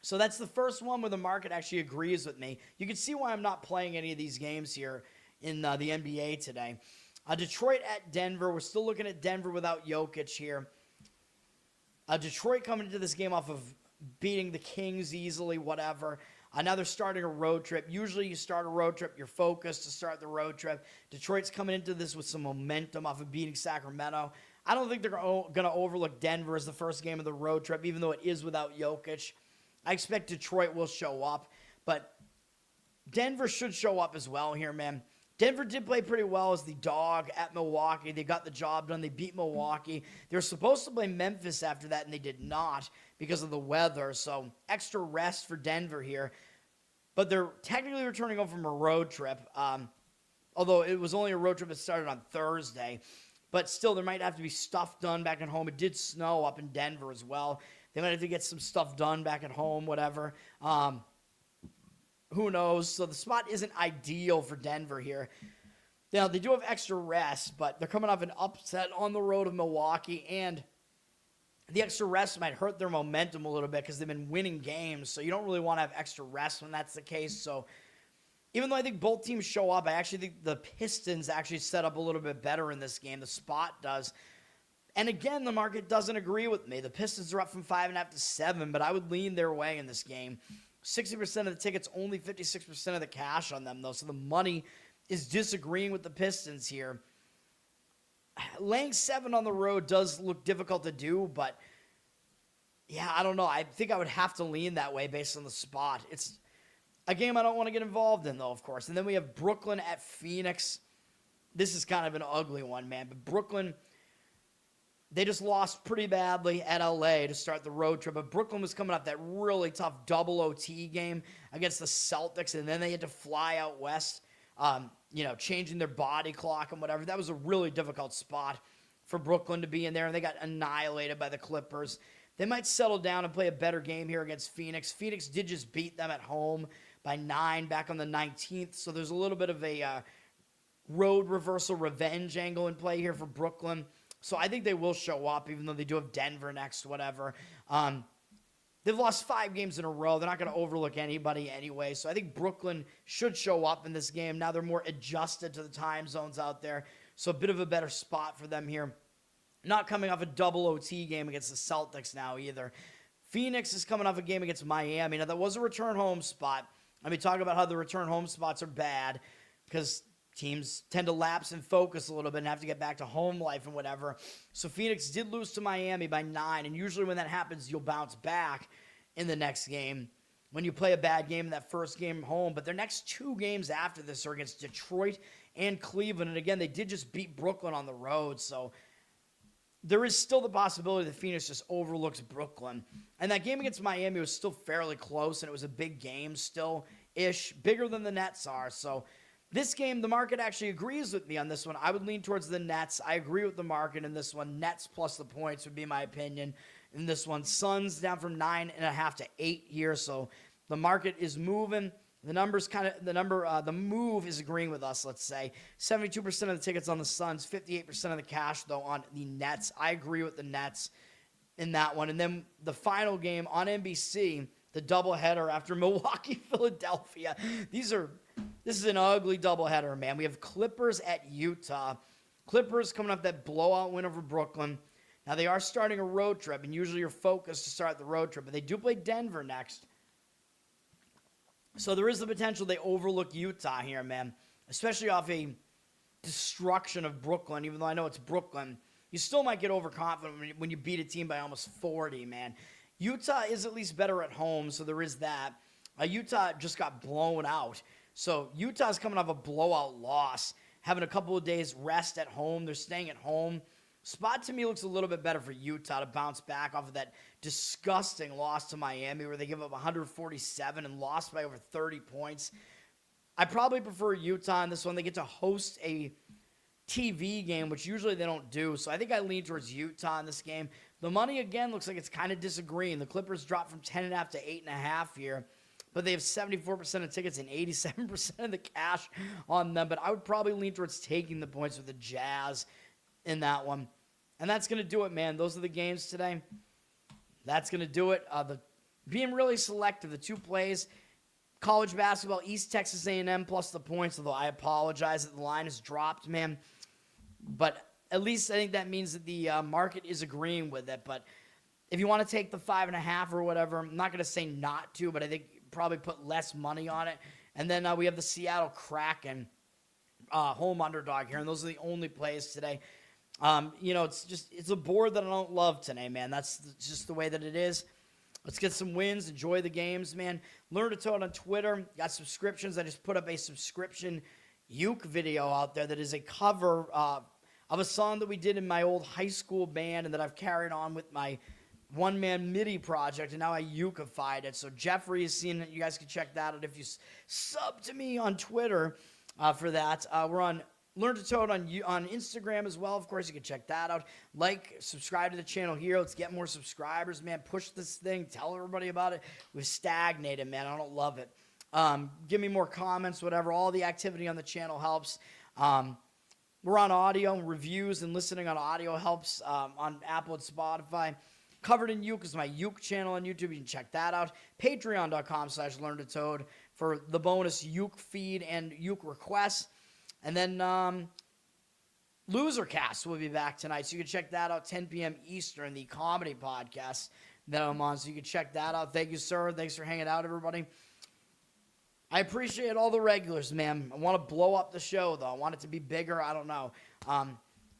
So that's the first one where the market actually agrees with me. You can see why I'm not playing any of these games here in the NBA today. Detroit at Denver. We're still looking at Denver without Jokic here. Detroit coming into this game off of beating the Kings easily, whatever. Now they're starting a road trip. Usually you start a road trip, you're focused to start the road trip. Detroit's coming into this with some momentum off of beating Sacramento. I don't think they're going to overlook Denver as the first game of the road trip, even though it is without Jokic. I expect Detroit will show up, but Denver should show up as well here, man. Denver did play pretty well as the dog at Milwaukee. They got the job done. They beat Milwaukee. They were supposed to play Memphis after that, and they did not because of the weather. So extra rest for Denver here. But they're technically returning home from a road trip, although it was only a road trip that started on Thursday. But still, there might have to be stuff done back at home. It did snow up in Denver as well. They might have to get some stuff done back at home, whatever. Who knows? So the spot isn't ideal for Denver here. they do have extra rest, but they're coming off an upset on the road of Milwaukee, and the extra rest might hurt their momentum a little bit because they've been winning games, so you don't really want to have extra rest when that's the case. So even though I think both teams show up, I actually think the Pistons actually set up a little bit better in this game. The spot does. And again, the market doesn't agree with me. The Pistons are up from 5.5 to 7, but I would lean their way in this game. 60% of the tickets, only 56% of the cash on them, though, so the money is disagreeing with the Pistons here. Laying 7 on the road does look difficult to do, but yeah, I don't know. I think I would have to lean that way based on the spot. It's a game I don't want to get involved in, though, of course. And then we have Brooklyn at Phoenix. This is kind of an ugly one, man. But Brooklyn, they just lost pretty badly at LA to start the road trip. But Brooklyn was coming off that really tough double OT game against the Celtics, and then they had to fly out west, changing their body clock and whatever. That was a really difficult spot for Brooklyn to be in there, and they got annihilated by the Clippers. They might settle down and play a better game here against Phoenix. Phoenix did just beat them at home by 9 back on the 19th, so there's a little bit of a road reversal revenge angle in play here for Brooklyn. So I think they will show up, even though they do have Denver next, whatever. They've lost 5 games in a row. They're not going to overlook anybody anyway. So I think Brooklyn should show up in this game. Now they're more adjusted to the time zones out there. So a bit of a better spot for them here. Not coming off a double OT game against the Celtics now either. Phoenix is coming off a game against Miami. Now that was a return home spot. Let me talk about how the return home spots are bad because teams tend to lapse in focus a little bit and have to get back to home life and whatever. So Phoenix did lose to Miami by 9, and usually when that happens, you'll bounce back in the next game when you play a bad game in that first game home. But their next 2 games after this are against Detroit and Cleveland. And again, they did just beat Brooklyn on the road. So there is still the possibility that Phoenix just overlooks Brooklyn. And that game against Miami was still fairly close, and it was a big game still-ish, bigger than the Nets are. So this game, the market actually agrees with me on this one. I would lean towards the Nets. I agree with the market in this one. Nets plus the points would be my opinion in this one. Suns down from 9.5 to 8 here, so the market is moving. The move is agreeing with us, let's say. 72% of the tickets on the Suns, 58% of the cash, though, on the Nets. I agree with the Nets in that one. And then the final game on NBC, the doubleheader after Milwaukee, Philadelphia. This is an ugly doubleheader, man. We have Clippers at Utah. Clippers coming off that blowout win over Brooklyn. Now, they are starting a road trip, and usually you're focused to start the road trip, but they do play Denver next. So there is the potential they overlook Utah here, man, especially off a destruction of Brooklyn, even though I know it's Brooklyn. You still might get overconfident when you beat a team by almost 40, man. Utah is at least better at home, so there is that. Utah just got blown out. So Utah's coming off a blowout loss, having a couple of days rest at home. They're staying at home. Spot to me looks a little bit better for Utah to bounce back off of that disgusting loss to Miami where they give up 147 and lost by over 30 points. I probably prefer Utah in this one. They get to host a TV game, which usually they don't do. So I think I lean towards Utah in this game. The money, again, looks like it's kind of disagreeing. The Clippers dropped from 10.5 to 8.5 here, but they have 74% of tickets and 87% of the cash on them. But I would probably lean towards taking the points with the Jazz in that one. And that's going to do it, man. Those are the games today. That's going to do it. Being really selective, the 2 plays, college basketball, East Texas A&M plus the points, although I apologize that the line has dropped, man. But at least I think that means that the market is agreeing with it. But if you want to take the 5.5 or whatever, I'm not going to say not to, but I think probably put less money on it. And then we have the Seattle Kraken home underdog here, and those are the only plays today. It's a board that I don't love today, man. That's just the way that it is. Let's get some wins. Enjoy the games, man. Learn to Toad on Twitter. Got subscriptions. I just put up a subscription uke video out there that is a cover of a song that we did in my old high school band and that I've carried on with my one-man MIDI project, and now I ukeified it. So Jeffrey has seen it. You guys can check that out if you sub to me on Twitter for that. We're on Learn to Toad on Instagram as well. Of course, you can check that out. Subscribe to the channel here. Let's get more subscribers, man. Push this thing. Tell everybody about it. We've stagnated, man. I don't love it. Give me more comments, whatever. All the activity on the channel helps. We're on audio. Reviews and listening on audio helps on Apple and Spotify. Covered in Uke is my Uke channel on YouTube. You can check that out. Patreon.com/LearnToToad for the bonus Uke feed and Uke requests. And then Losercast will be back tonight, so you can check that out, 10 p.m. Eastern, the comedy podcast that I'm on, so you can check that out. Thank you, sir. Thanks for hanging out, everybody. I appreciate all the regulars, man. I want to blow up the show, though. I want it to be bigger. I don't know. I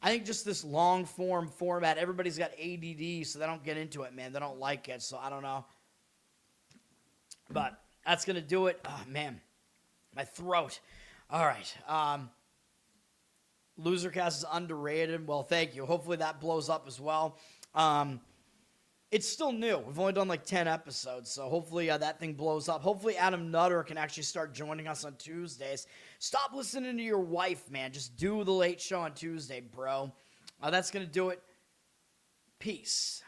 think just this long-form format, everybody's got ADD, so they don't get into it, man. They don't like it, so I don't know. But that's going to do it. Oh, man, my throat. All right. Losercast is underrated. Well, thank you. Hopefully that blows up as well. It's still new. We've only done like 10 episodes, so hopefully that thing blows up. Hopefully Adam Nutter can actually start joining us on Tuesdays. Stop listening to your wife, man. Just do the late show on Tuesday, bro. That's going to do it. Peace.